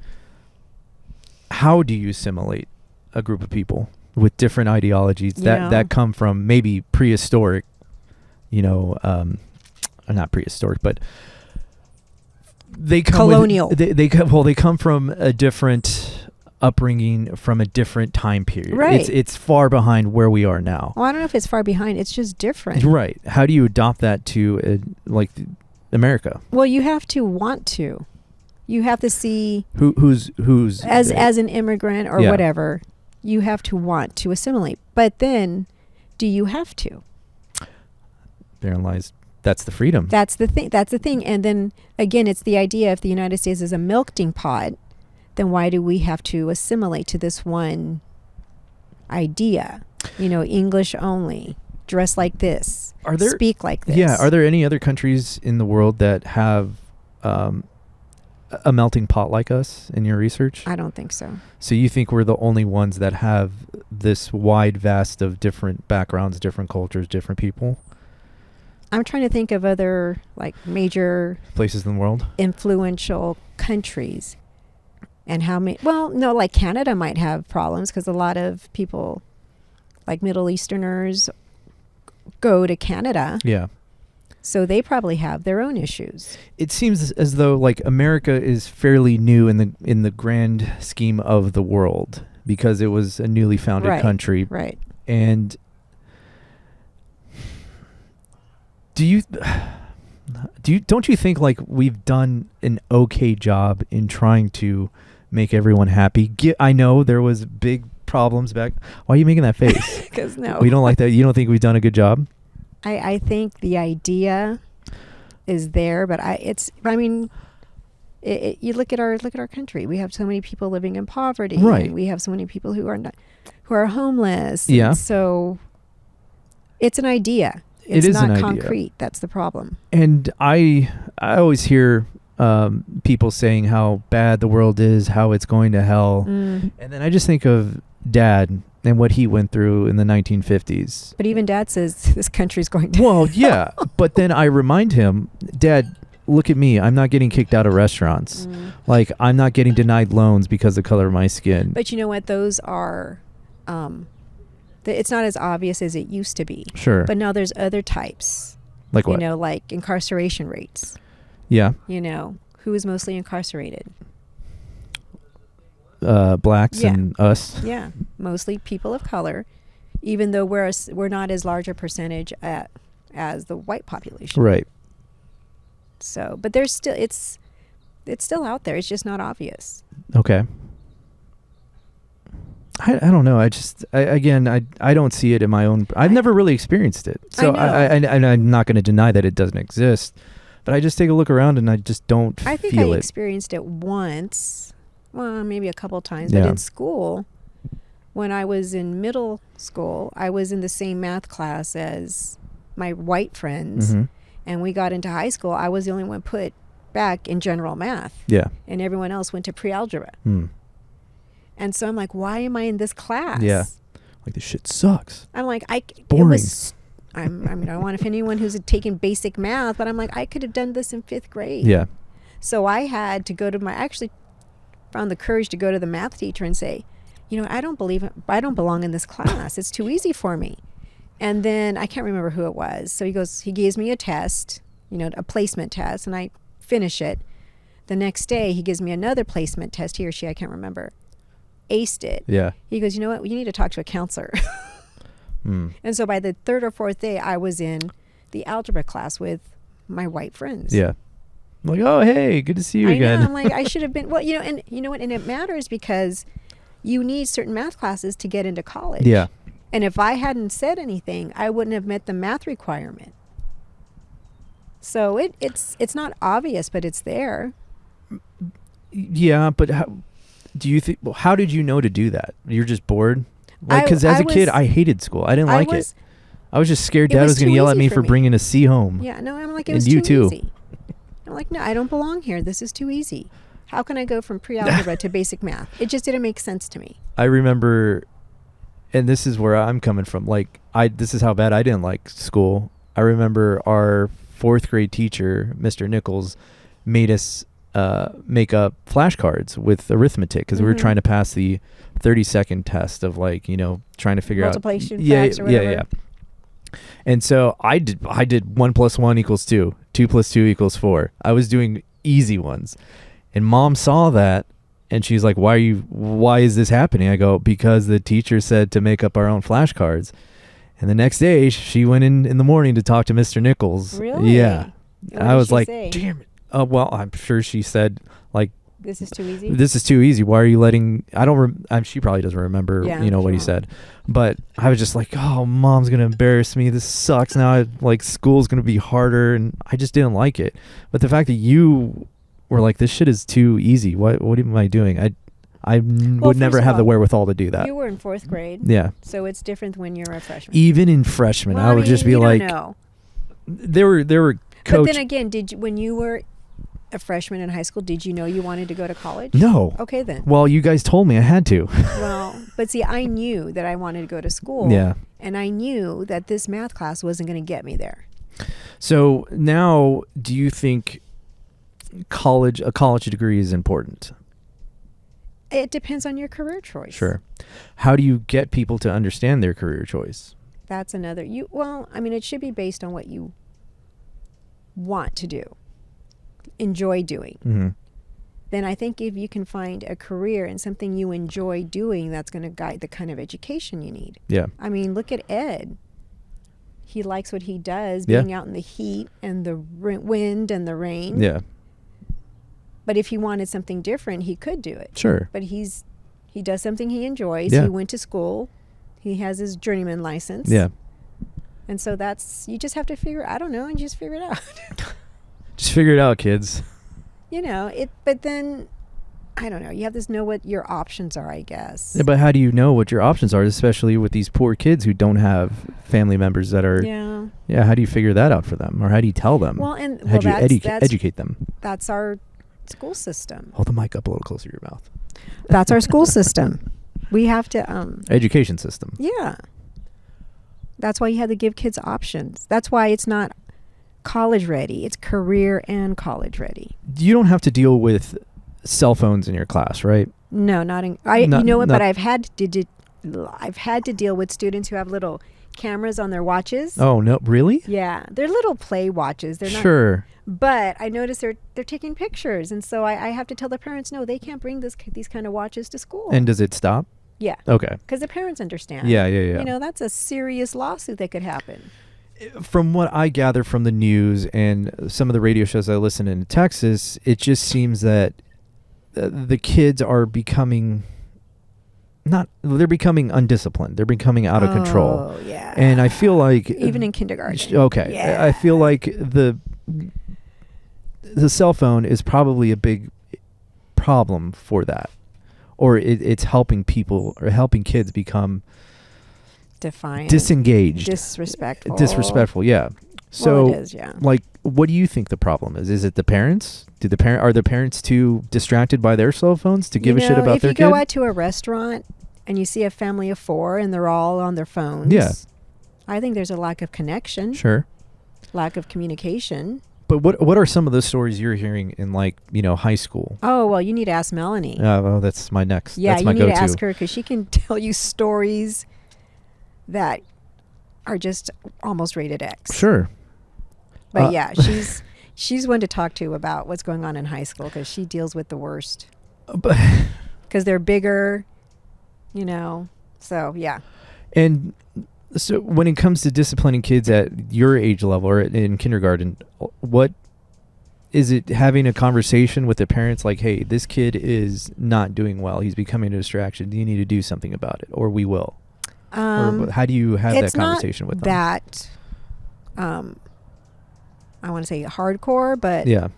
how do you assimilate a group of people with different ideologies that come from maybe prehistoric, not prehistoric, but they come colonial. They come from a different upbringing, from a different time period. Right. It's far behind where we are now. Well, I don't know if it's far behind. It's just different. Right. How do you adopt that to America? Well, you have to want to. You have to see who's as an immigrant or whatever. You have to want to assimilate. But then, do you have to? Therein lies. That's the freedom. That's the thing. And then again, it's the idea, if the United States is a melting pot, then why do we have to assimilate to this one idea? English only, dress like this, speak like this. Yeah. Are there any other countries in the world that have a melting pot like us in your research? I don't think so. So you think we're the only ones that have this wide vast of different backgrounds, different cultures, different people? I'm trying to think of other major places in the world, influential countries, and how many. Well, no, Canada might have problems because a lot of people, Middle Easterners, go to Canada. Yeah. So they probably have their own issues. It seems as though America is fairly new in the grand scheme of the world because it was a newly founded country. Right. And don't you think we've done an okay job in trying to make everyone happy? I know there was big problems back. Why are you making that face? Because no, we don't like that. You don't think we've done a good job? I think the idea is there, but you look at our country. We have so many people living in poverty. Right. And we have so many people who are homeless. Yeah. So it's an idea. It's not concrete. That's the problem. And I always hear people saying how bad the world is, how it's going to hell. And then I just think of Dad and what he went through in the 1950s. But even Dad says this country's going to Well, yeah. But then I remind him, Dad, look at me. I'm not getting kicked out of restaurants. I'm not getting denied loans because of the color of my skin. But you know what? Those are... it's not as obvious as it used to be. Sure. But now there's other types. Like what? Like incarceration rates. Yeah. Who is mostly incarcerated? Blacks and us. Yeah. Mostly people of color, even though we're not as large a percentage as the white population. Right. So, but there's still, it's still out there. It's just not obvious. Okay. I don't know. I don't see it in my own. I've never really experienced it, so I'm not going to deny that it doesn't exist. But I just take a look around and I just don't feel it. I think I experienced it once, well, maybe a couple of times. But in school, when I was in middle school, I was in the same math class as my white friends, and we got into high school. I was the only one put back in general math. Yeah, and everyone else went to pre-algebra. And so I'm like, why am I in this class? Yeah. This shit sucks. I'm like, boring. I don't want to offend anyone who's taken basic math, but I'm like, I could have done this in 5th grade. Yeah. So I had to go to I actually found the courage to go to the math teacher and say, I don't belong in this class. It's too easy for me. And then I can't remember who it was. So he gives me a test, a placement test, and I finish it. The next day he gives me another placement test, he or she, I can't remember. Aced it. Yeah. He goes, you know what? You need to talk to a counselor. And so by the 3rd or 4th day, I was in the algebra class with my white friends. Yeah. I'm like, oh, hey, good to see you again. Know. I'm like, I should have been. Well, and you know what? And it matters because you need certain math classes to get into college. Yeah. And if I hadn't said anything, I wouldn't have met the math requirement. So it's not obvious, but it's there. Yeah, but how did you know to do that? You're just bored? Like, because as a kid, I hated school. I didn't like it. I was just scared Dad was going to yell at me for bringing a C home. Yeah, no, I'm like, it was too easy. I'm like, no, I don't belong here. This is too easy. How can I go from pre-algebra to basic math? It just didn't make sense to me. I remember, and this is where I'm coming from. Like, this is how bad I didn't like school. I remember our 4th grade teacher, Mr. Nichols, made us make up flashcards with arithmetic because we were trying to pass the 30-second test of trying to figure multiplication facts or whatever. Yeah. And so I did 1 + 1 = 2, 2 + 2 = 4. I was doing easy ones, and Mom saw that, and she's like, "Why is this happening?" I go, "Because the teacher said to make up our own flashcards." And the next day, she went in the morning to talk to Mr. Nichols. Really? Yeah. What I was like, say? "Damn it." Well, I'm sure she said, like, this is too easy. This is too easy. Why are you letting? She probably doesn't remember. What he said, but I was just like, oh, Mom's gonna embarrass me. This sucks. Now, school's gonna be harder, and I just didn't like it. But the fact that you were like, this shit is too easy. What am I doing? I would never have the wherewithal to do that. You were in 4th grade. Yeah. So it's different when you're a freshman. Even in freshman, I would just be like, no. There were coach. But then again, when you were a freshman in high school, did you know you wanted to go to college? No. Okay, then. Well, you guys told me I had to. Well, but see, I knew that I wanted to go to school. Yeah. And I knew that this math class wasn't going to get me there. So now, do you think a college degree is important? It depends on your career choice. Sure. How do you get people to understand their career choice? That's another. It should be based on what you want to do, enjoy doing. Mm-hmm. Then I think if you can find a career and something you enjoy doing, that's going to guide the kind of education you need. Yeah. Look at Ed. He likes what he does, being out in the heat and the wind and the rain. Yeah. But if he wanted something different, he could do it. Sure. But he does something he enjoys. Yeah. He went to school. He has his journeyman license. Yeah. And so you just have to figure it out. Just figure it out, kids. But then, I don't know. You have to know what your options are, I guess. Yeah, but how do you know what your options are, especially with these poor kids who don't have family members that are... Yeah. Yeah, how do you figure that out for them? Or how do you tell them? Well, how do you educate them? That's our school system. Hold the mic up a little closer to your mouth. That's our school system. We have to... Education system. Yeah. That's why you have to give kids options. That's why it's not college ready. It's career and college ready. You don't have to deal with cell phones in your class, right? No, not in... But I've had to deal with students who have little cameras on their watches. Oh, no. Really? Yeah. They're little play watches. They're not... Sure. But I noticed they're taking pictures. And so I have to tell the parents, no, they can't bring these kind of watches to school. And does it stop? Yeah. Okay. Because the parents understand. Yeah. That's a serious lawsuit that could happen. From what I gather from the news and some of the radio shows I listen in Texas, it just seems that the kids are becoming they're becoming undisciplined. They're becoming out of control. Oh, yeah. And I feel like... Even in kindergarten. Okay. Yeah. I feel like the cell phone is probably a big problem for that. Or it's helping people or helping kids become... defiant, disengaged, disrespectful. Yeah. So, it is, yeah. Like, what do you think the problem is? Is it the parents? Are the parents too distracted by their cell phones to give a shit about their kid? If you go out to a restaurant and you see a family of 4 and they're all on their phones, yeah, I think there's a lack of connection, Sure. lack of communication. But what are some of the stories you're hearing in, like, high school? Oh, well, you need to ask Melanie. Well, that's my next. Yeah, that's my you need go-to. to ask her because she can tell you stories that are just almost rated X. Sure. But yeah, she's one to talk to about what's going on in high school because she deals with the worst. Because they're bigger, So, yeah. And so when it comes to disciplining kids at your age level or in kindergarten, what is it, having a conversation with the parents like, hey, this kid is not doing well. He's becoming a distraction. You need to do something about it, or we will. Or how do you have that conversation with them? That, I want to say hardcore, but yeah,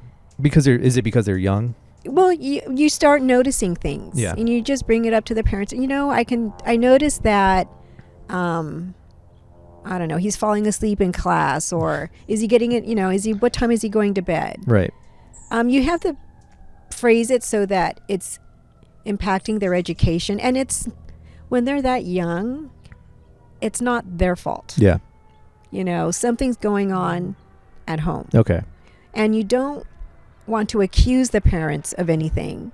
because is it because they're young? Well, you start noticing things, and you just bring it up to the parents. I noticed that, I don't know, he's falling asleep in class, or is he getting it? What time is he going to bed? Right. You have to phrase it so that it's impacting their education, and it's when they're that young, it's not their fault. Yeah. Something's going on at home. Okay. And you don't want to accuse the parents of anything.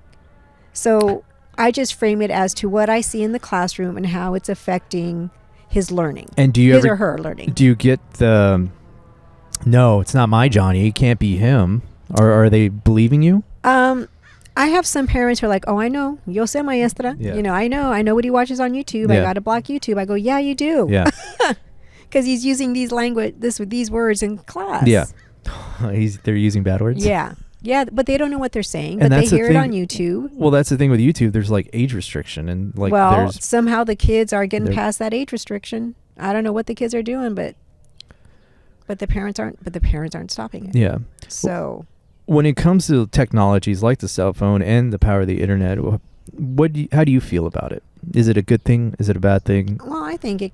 So I just frame it as to what I see in the classroom and how it's affecting his learning. And do you his or her learning. Do you get the, no, it's not my Johnny, it can't be him? Or are they believing you? I have some parents who are like, oh, I know, yo sé maestra. Yeah. I know what he watches on YouTube. Yeah. I got to block YouTube. I go, yeah, you do. Yeah. Because he's using these words in class. Yeah. They're using bad words? Yeah. Yeah, but they don't know what they're saying, And but they that's the hear it thing. on YouTube. Well, that's the thing with YouTube. There's like age restriction, and like somehow the kids are getting past that age restriction. I don't know what the kids are doing, but the parents aren't. But the parents aren't stopping it. Yeah. So when it comes to technologies like the cell phone and the power of the internet, how do you feel about it? Is it a good thing? Is it a bad thing? Well, I think it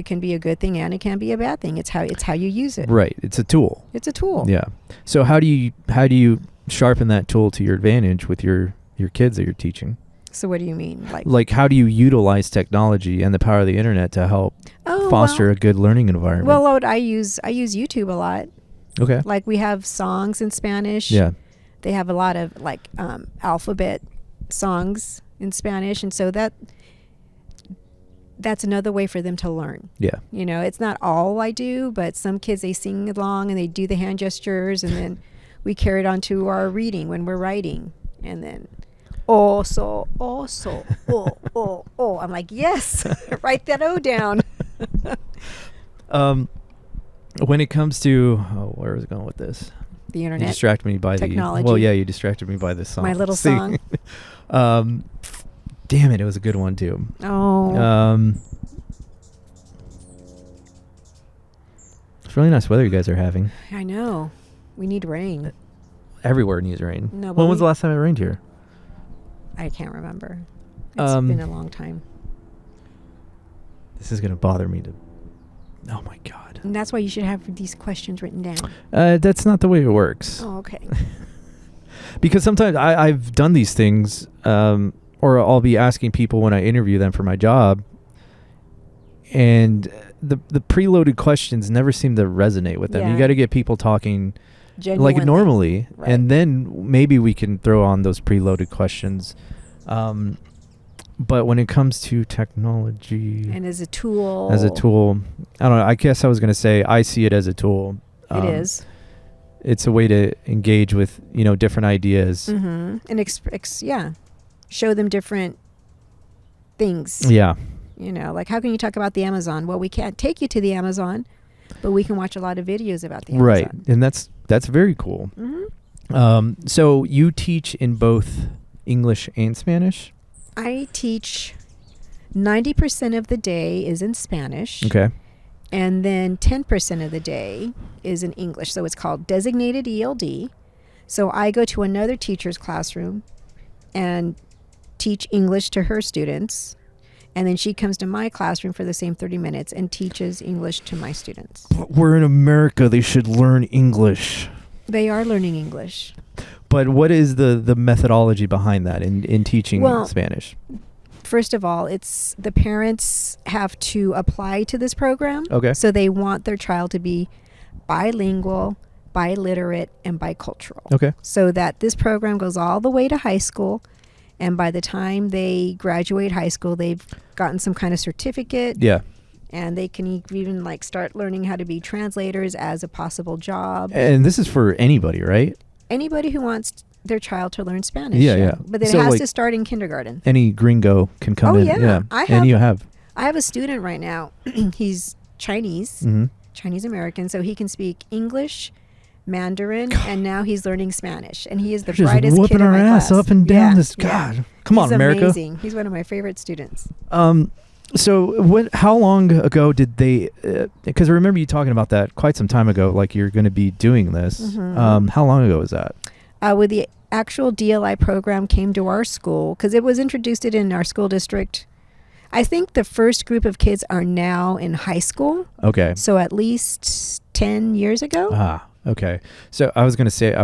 can be a good thing and it can be a bad thing. It's how you use it. Right. It's a tool. It's a tool. Yeah. So how do you sharpen that tool to your advantage with your kids that you're teaching? So what do you mean? Like how do you utilize technology and the power of the internet to help foster a good learning environment? Well, I use YouTube a lot. Okay. Like we have songs in Spanish. Yeah. They have a lot of alphabet songs in Spanish, and so that's another way for them to learn. Yeah. It's not all I do, but some kids, they sing along and they do the hand gestures, and then we carry it on to our reading when we're writing. And then, oh. I'm like, yes, write that O down. When it comes to, where was I going with this? The internet. You distracted me by technology. You distracted me by this song. My little song. Damn it, it was a good one too. Oh. It's really nice weather you guys are having. I know. We need rain. Everywhere needs rain. No, when was the last time it rained here? I can't remember. It's been a long time. This is going to bother me to... Oh my God. And that's why you should have these questions written down. That's not the way it works. Oh, okay. Because sometimes I've done these things, or I'll be asking people when I interview them for my job, and the preloaded questions never seem to resonate with them. Yeah. You got to get people talking genuinely, like normally, right. And then maybe we can throw on those preloaded questions. But when it comes to technology and as a tool, I don't know. I guess I was going to say I see it as a tool. It is. It's a way to engage with different ideas. Mm-hmm. And show them different things. Yeah. Like how can you talk about the Amazon? Well, we can't take you to the Amazon, but we can watch a lot of videos about the Amazon. Right, and that's very cool. Mm-hmm. So you teach in both English and Spanish? I teach 90% of the day is in Spanish. Okay. And then 10% of the day is in English. So it's called designated ELD. So I go to another teacher's classroom and teach English to her students. And then she comes to my classroom for the same 30 minutes and teaches English to my students. But we're in America. They should learn English. They are learning English. But what is the methodology behind that in teaching Spanish? first of all, it's the parents have to apply to this program. Okay. So they want their child to be bilingual, biliterate, and bicultural. Okay. So that this program goes all the way to high school. And by the time they graduate high school, they've gotten some kind of certificate. Yeah. And they can even like start learning how to be translators as a possible job. And this is for anybody, right? Anybody who wants their child to learn Spanish. Yeah. But it So, has like, to start in kindergarten. Any gringo can come in. Yeah. I have a student right now. He's Chinese, Mm-hmm. Chinese American, so he can speak English, Mandarin, and now he's learning Spanish. And he is the Just brightest whooping kid in our my ass class. up and down Yeah, this. yeah. God, come on, He's America. amazing. He's one of my favorite students. So how long ago did they? Because I remember you talking about that quite some time ago. Like you're going to be doing this. Mhm. How long ago was that? With the actual DLI program came to our school because it was introduced in our school district. I think the first group of kids are now in high school. Okay. So at least 10 years ago. Okay. So I was going to say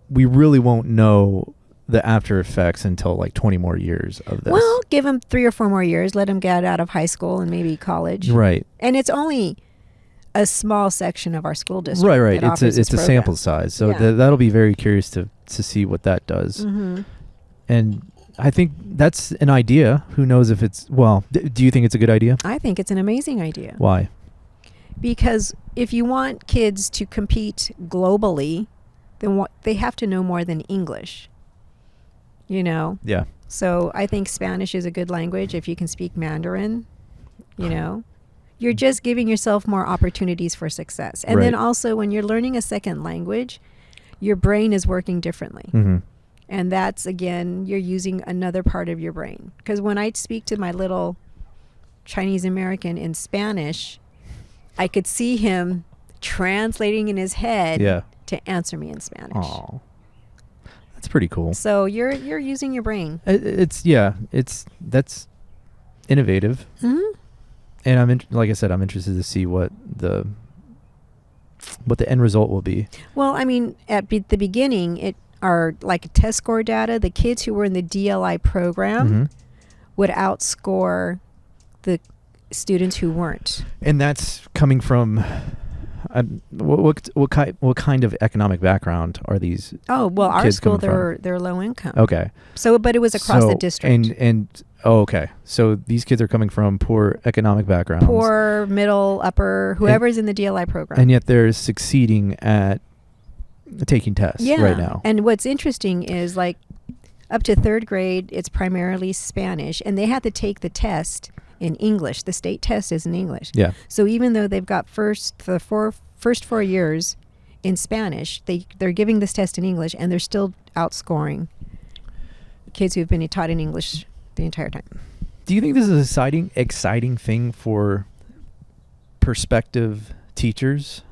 we really won't know the after effects until like 20 more years of this. Well, give them 3 or 4 more years. Let them get out of high school and maybe college. Right. And it's only a small section of our school district. Right. that It's offers a this program. sample size. So Yeah. that'll be very curious to see what that does. Mm-hmm. And I think that's an idea. Who knows if it's, well, do you think it's a good idea? I think it's an amazing idea. Why? Because if you want kids to compete globally, then they have to know more than English. You know? Yeah. So I think Spanish is a good language if you can speak Mandarin, you know? You're just giving yourself more opportunities for success. And then Right. also when you're learning a second language, your brain is working differently. Mm-hmm. And that's, again, you're using another part of your brain. Because when I speak to my little Chinese American in Spanish, I could see him translating in his head to answer me in Spanish. Oh, that's pretty cool. So you're using your brain. That's innovative. Mm-hmm. And like I said, I'm interested to see what the end result will be. Well, I mean, at the beginning, it are like test score data. The kids who were in the DLI program Mm-hmm. would outscore the students who weren't. And that's coming from what kind of economic background are these? Oh, well, our kids school, coming they're low income. Okay. So, but it was across the district. Okay. So these kids are coming from poor economic backgrounds. Poor, middle, upper, whoever's in the DLI program. And yet they're succeeding at taking tests right now. And what's interesting is like up to 3rd grade, it's primarily Spanish, and they have to take the test in English. The state test is in English. Yeah. So even though they've got first 4 years in Spanish, they're giving this test in English, and they're still outscoring kids who've been taught in English the entire time. Do you think this is an exciting thing for prospective teachers,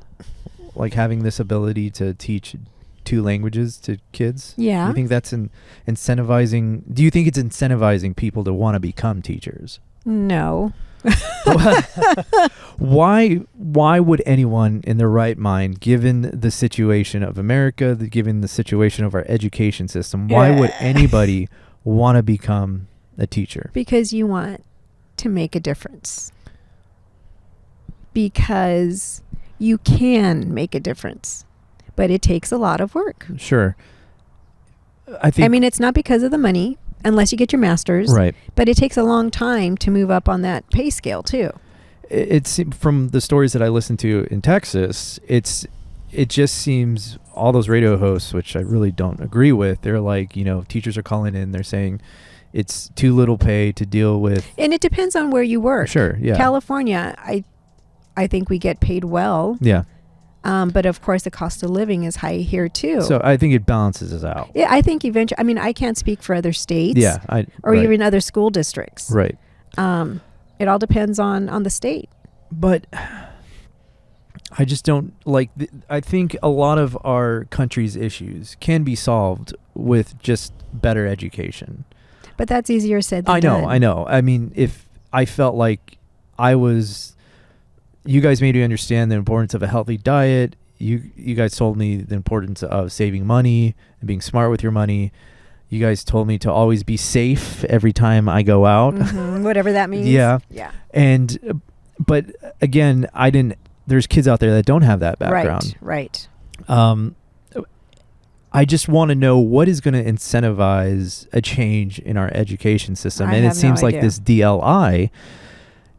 like having this ability to teach 2 languages to kids? Yeah. Do you think that's incentivizing? Do you think it's incentivizing people to want to become teachers? No. Why would anyone in their right mind, given the situation of America, given the situation of our education system, why would anybody want to become a teacher? Because you want to make a difference. Because you can make a difference. But it takes a lot of work. Sure. I mean, it's not because of the money, unless you get your master's. Right. But it takes a long time to move up on that pay scale, too. It's from the stories that I listened to in Texas, it just seems all those radio hosts, which I really don't agree with, they're like, teachers are calling in, they're saying it's too little pay to deal with. And it depends on where you work. Sure, yeah. California, I think we get paid well. Yeah. But of course, the cost of living is high here too. So I think it balances us out. Yeah, I think eventually. I mean, I can't speak for other states. Yeah, or even other school districts. Right. It all depends on the state. But I just don't like. I think a lot of our country's issues can be solved with just better education. But that's easier said than done. I know. I mean, if I felt like you guys made me understand the importance of a healthy diet. You guys told me the importance of saving money and being smart with your money. You guys told me to always be safe every time I go out. Whatever that means. Yeah. Yeah. And, but again, there's kids out there that don't have that background. Right. I just want to know what is going to incentivize a change in our education system. And it seems like this DLI,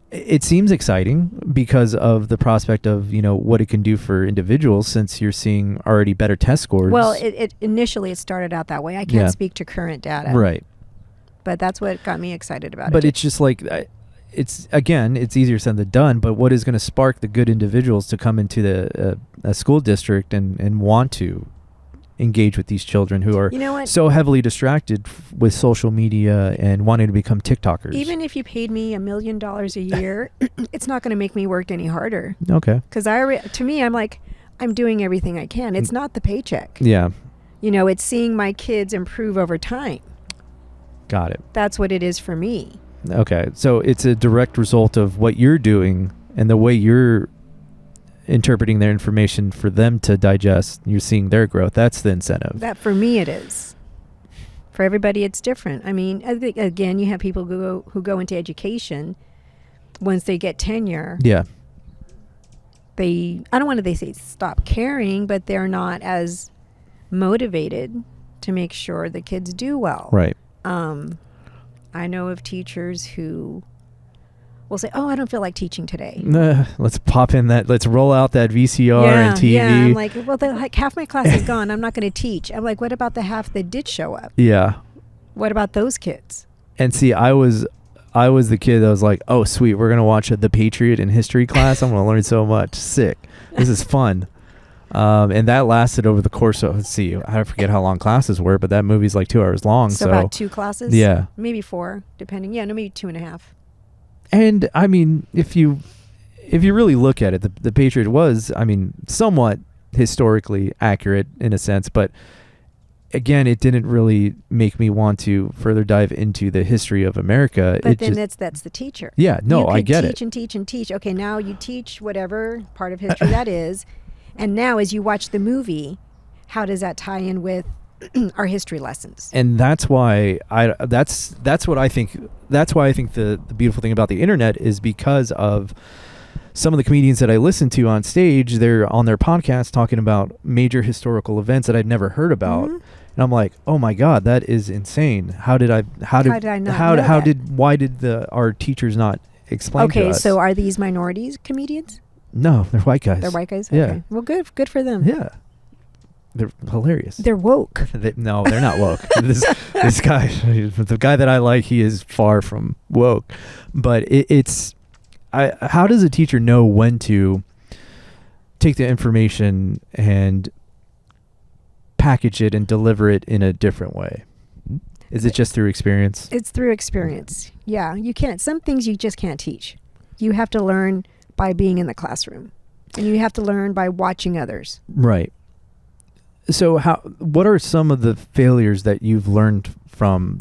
it seems exciting because of the prospect of, what it can do for individuals, since you're seeing already better test scores. Well, it initially it started out that way. I can't speak to current data. Right. But that's what got me excited about it. But it's just like, it's easier said than done, but what is going to spark the good individuals to come into a school district and want to engage with these children who are so heavily distracted with social media and wanting to become TikTokers? Even if you paid me $1 million a year, it's not going to make me work any harder. Okay. Because to me, I'm like, I'm doing everything I can. It's not the paycheck. Yeah. It's seeing my kids improve over time. Got it. That's what it is for me. Okay. So it's a direct result of what you're doing and the way you're interpreting their information for them to digest. You're seeing their growth. That's the incentive. That for me it is. For everybody it's different. I mean, I think, again, you have people who go into education once they get tenure. Yeah. I don't want to say stop caring, but they're not as motivated to make sure the kids do well. Right. I know of teachers who will say, "Oh, I don't feel like teaching today." Let's roll out that VCR and TV. Yeah, I'm like, well, half my class is gone. I'm not going to teach. I'm like, what about the half that did show up? Yeah. What about those kids? And see, I was the kid that was like, oh, sweet, we're going to watch The Patriot in history class. I'm going to learn so much. Sick. This is fun. And that lasted over the course of, I forget how long classes were, but that movie's like 2 hours long. So about 2 classes? Yeah. Maybe 4, depending. Yeah, no, maybe 2.5. And I mean, if you really look at it, the Patriot was, somewhat historically accurate in a sense, but again, it didn't really make me want to further dive into the history of America. But then that's the teacher. Yeah, no, I get it. Teach and teach and teach. Okay, now you teach whatever part of history that is, and now as you watch the movie, how does that tie in with our history lessons? And that's why that's what I think. That's why I think the beautiful thing about the internet is because of some of the comedians that I listen to on stage. They're on their podcast talking about major historical events that I'd never heard about, and I'm like, oh my god, that is insane. Why did our teachers not explain to us? Okay, so are these minorities comedians? No, they're white guys. They're white guys. Yeah. Okay. Well, good for them. Yeah. They're hilarious. They're woke. No, they're not woke. This guy, the guy that I like, he is far from woke. But how does a teacher know when to take the information and package it and deliver it in a different way? Is it just through experience? It's through experience. Yeah, you can't. Some things you just can't teach. You have to learn by being in the classroom, and you have to learn by watching others. Right. So what are some of the failures that you've learned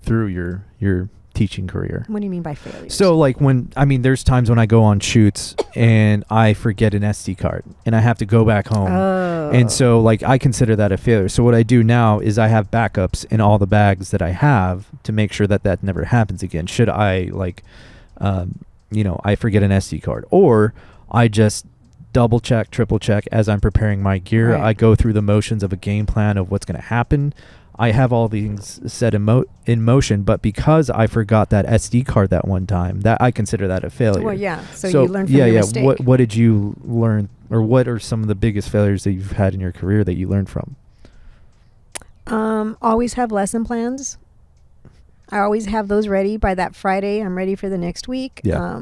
through your teaching career? What do you mean by failures? So like there's times when I go on shoots and I forget an SD card and I have to go back home. Oh. And so like I consider that a failure. So what I do now is I have backups in all the bags that I have to make sure that never happens again. Should I I forget an SD card, or I just double check, triple check as I'm preparing my gear. Right. I go through the motions of a game plan of what's going to happen. I have all these set in motion, but because I forgot that SD card that one time, that I consider that a failure. Well, yeah. So you learn from your mistake. What did you learn, or what are some of the biggest failures that you've had in your career that you learned from? Always have lesson plans. I always have those ready by that Friday. I'm ready for the next week. Yeah.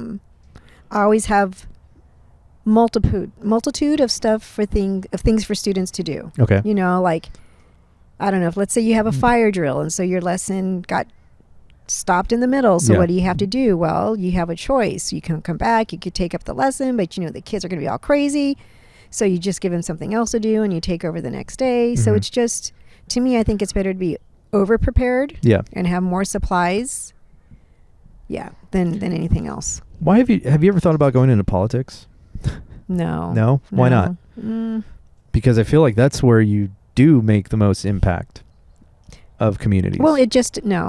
I always have multitude of stuff things for students to do. Okay. Like, I don't know, let's say you have a fire drill and so your lesson got stopped in the middle. So what do you have to do? Well, you have a choice. You can come back, you could take up the lesson, but the kids are going to be all crazy. So you just give them something else to do and you take over the next day. Mm-hmm. So it's just, to me, I think it's better to be over prepared. Yeah. And have more supplies. Yeah. Than anything else. Why have you ever thought about going into politics? No. No? Why not? Because I feel like that's where you do make the most impact. of communities. Well,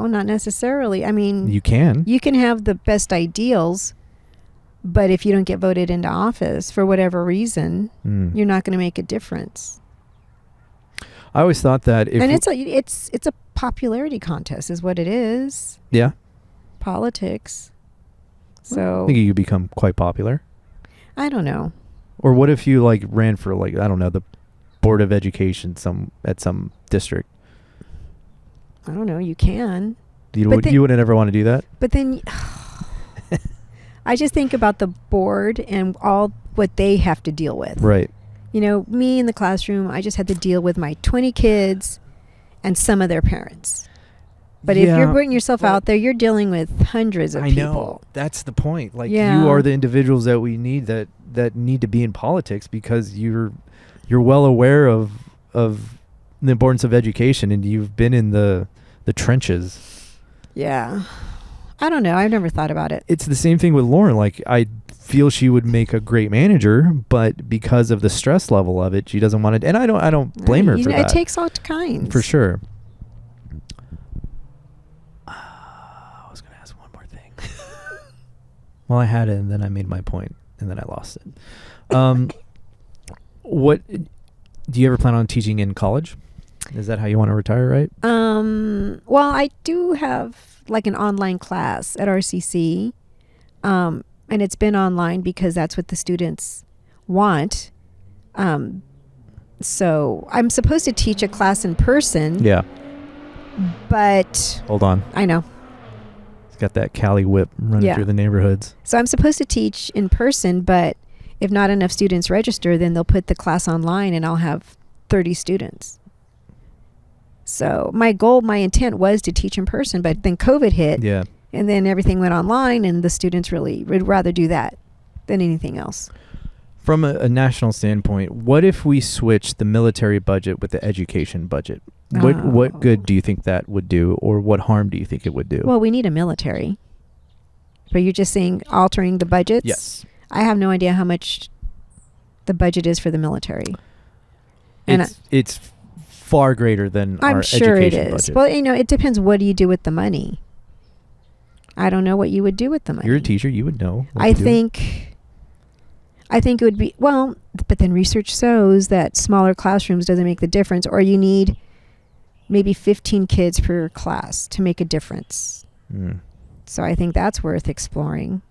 not necessarily. I mean, you can have the best ideals, but if you don't get voted into office for whatever reason, you're not going to make a difference. I always thought that if... And it's a popularity contest is what it is. Yeah. Politics. So... I think you could become quite popular. I don't know. Or what if you like ran for like, I don't know, the Board of Education at some district? I don't know. You can. You wouldn't ever want to do that? But then... I just think about the board and all what they have to deal with. Right. You know, me in the classroom, I just had to deal with my 20 kids and some of their parents. But if you're putting yourself out there, you're dealing with hundreds of people. I know. That's the point. Like, you are the individuals that we need that need to be in politics, because you're well aware of the importance of education, and you've been in the trenches. Yeah. I don't know. I've never thought about it. It's the same thing with Lauren. Like, I feel she would make a great manager, but because of the stress level of it, she doesn't want to. And I don't blame her for that. It takes all kinds. For sure. I was going to ask one more thing. Well, I had it, and then I made my point, and then I lost it. What do you ever plan on teaching in college? Is that how you want to retire, right? Well, I do have like an online class at RCC, and it's been online because that's what the students want. So I'm supposed to teach a class in person. Yeah. But hold on. I know. It's got that Cali whip running through the neighborhoods. So I'm supposed to teach in person, but if not enough students register, then they'll put the class online and I'll have 30 students. So my intent was to teach in person, but then COVID hit. Yeah. And then everything went online, and the students really would rather do that than anything else. From a national standpoint, what if we switch the military budget with the education budget? What good do you think that would do, or what harm do you think it would do? Well, we need a military. But you're just saying altering the budgets? Yes. I have no idea how much the budget is for the military. It's far greater than our education budget. I'm sure it is. Well, it depends. What do you do with the money? I don't know what you would do with the money. You're a teacher. You would know. I think it would be, well, but then research shows that smaller classrooms doesn't make the difference, or you need maybe 15 kids per class to make a difference. So I think that's worth exploring.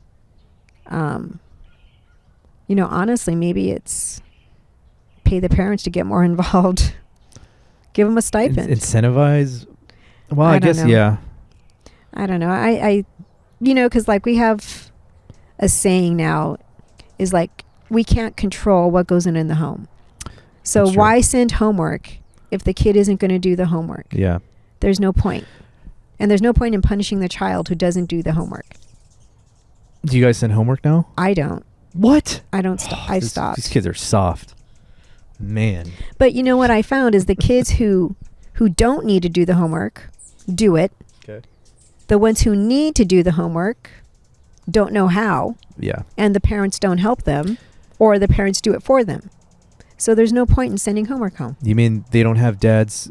Honestly, maybe it's pay the parents to get more involved. Give them a stipend. Incentivize. Well, I guess, yeah. I don't know. Because like we have a saying now is like, we can't control what goes in the home. So why send homework if the kid isn't going to do the homework? Yeah. There's no point. And there's no point in punishing the child who doesn't do the homework. Do you guys send homework now? I don't. What? I don't stop. I stopped. These kids are soft. Man. But you know what I found is the kids who don't need to do the homework do it. Okay. The ones who need to do the homework don't know how. Yeah. And the parents don't help them, or the parents do it for them. So there's no point in sending homework home. You mean they don't have dads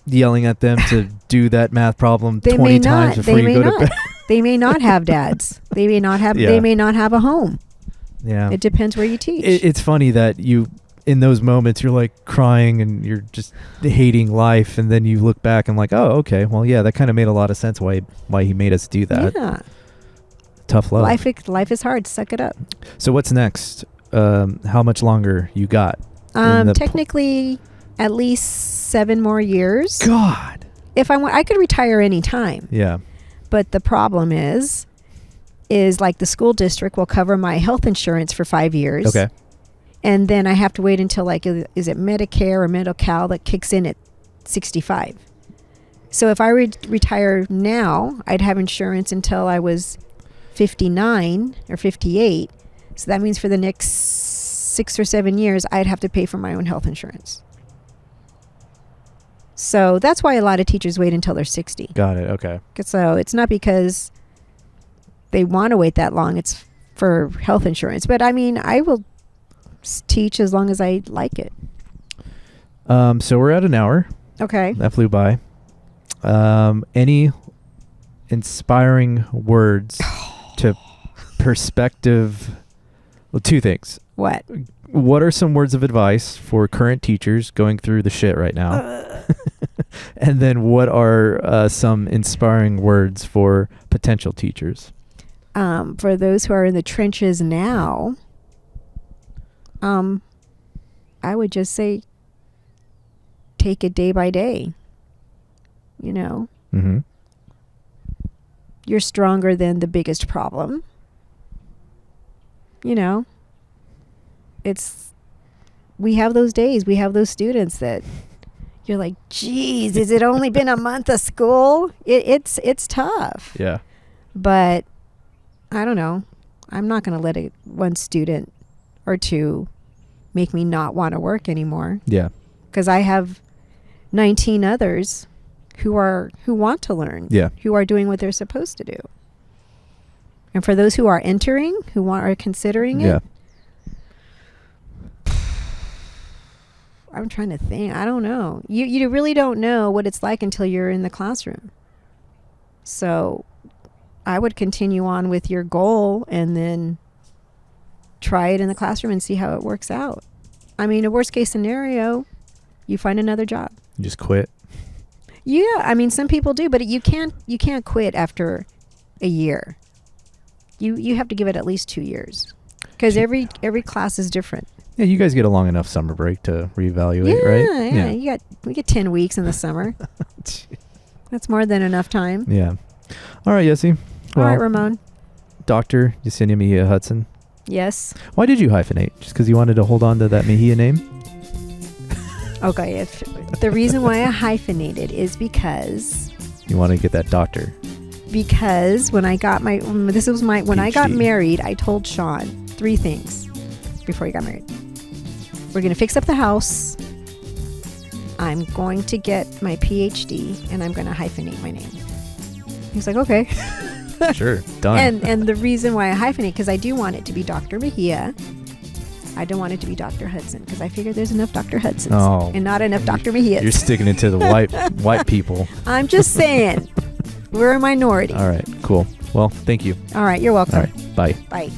yelling at them to do that math problem 20 times before you go to bed? They may not have dads. They may not have. Yeah. They may not have a home. Yeah. It depends where you teach. It's funny that in those moments, you're like crying and you're just hating life, and then you look back and like, oh, okay, well, yeah, that kind of made a lot of sense why he made us do that. Yeah. Tough love. Life is hard. Suck it up. So what's next? How much longer you got? Technically, at least 7 more years. God. If I want, I could retire any time. Yeah. But the problem is like the school district will cover my health insurance for 5 years. Okay. And then I have to wait until is it Medicare or Medi-Cal that kicks in at 65. So if I retire now, I'd have insurance until I was 59 or 58. So that means for the next 6 or 7 years, I'd have to pay for my own health insurance. So that's why a lot of teachers wait until they're 60. Got it. Okay. So it's not because they want to wait that long. It's for health insurance. But I mean, I will teach as long as I like it. So we're at an hour. Okay. That flew by. Any inspiring words to perspective? Well, two things. What? What are some words of advice for current teachers going through the shit right now? And then what are some inspiring words for potential teachers? For those who are in the trenches now, I would just say take it day by day. You know, Mm-hmm. you're stronger than the biggest problem. You know, we have those days, we have those students that you're like, geez, has it only been a month of school? It's tough. Yeah. But I don't know. I'm not going to let one student or two make me not want to work anymore. Yeah. Because I have 19 others who want to learn. Yeah. Who are doing what they're supposed to do. And for those who are entering, are considering it, I'm trying to think. I don't know. You really don't know what it's like until you're in the classroom. So I would continue on with your goal and then try it in the classroom and see how it works out. I mean, a worst case scenario, you find another job. You just quit. Yeah, I mean, some people do, but you can't quit after a year. You have to give it at least 2 years, because every class is different. Yeah, you guys get a long enough summer break to reevaluate, right? Yeah. We get 10 weeks in the summer. That's more than enough time. Yeah. All right, Yessie. All right, Ramon. Dr. Yesenia Mejia-Hudson. Yes. Why did you hyphenate? Just because you wanted to hold on to that Mejia name? Okay. If the reason why I hyphenated is because you want to get that doctor. Because when I got when PhD. I got married, I told Sean 3 things before he got married. We're going to fix up the house. I'm going to get my PhD, and I'm going to hyphenate my name. He's like, okay. Sure, done. And the reason why I hyphenate, because I do want it to be Dr. Mejia. I don't want it to be Dr. Hudson, because I figure there's enough Dr. Hudsons and not enough Dr. Mejias. You're sticking it to the white people. I'm just saying, we're a minority. All right, cool. Well, thank you. All right, you're welcome. All right, bye. Bye.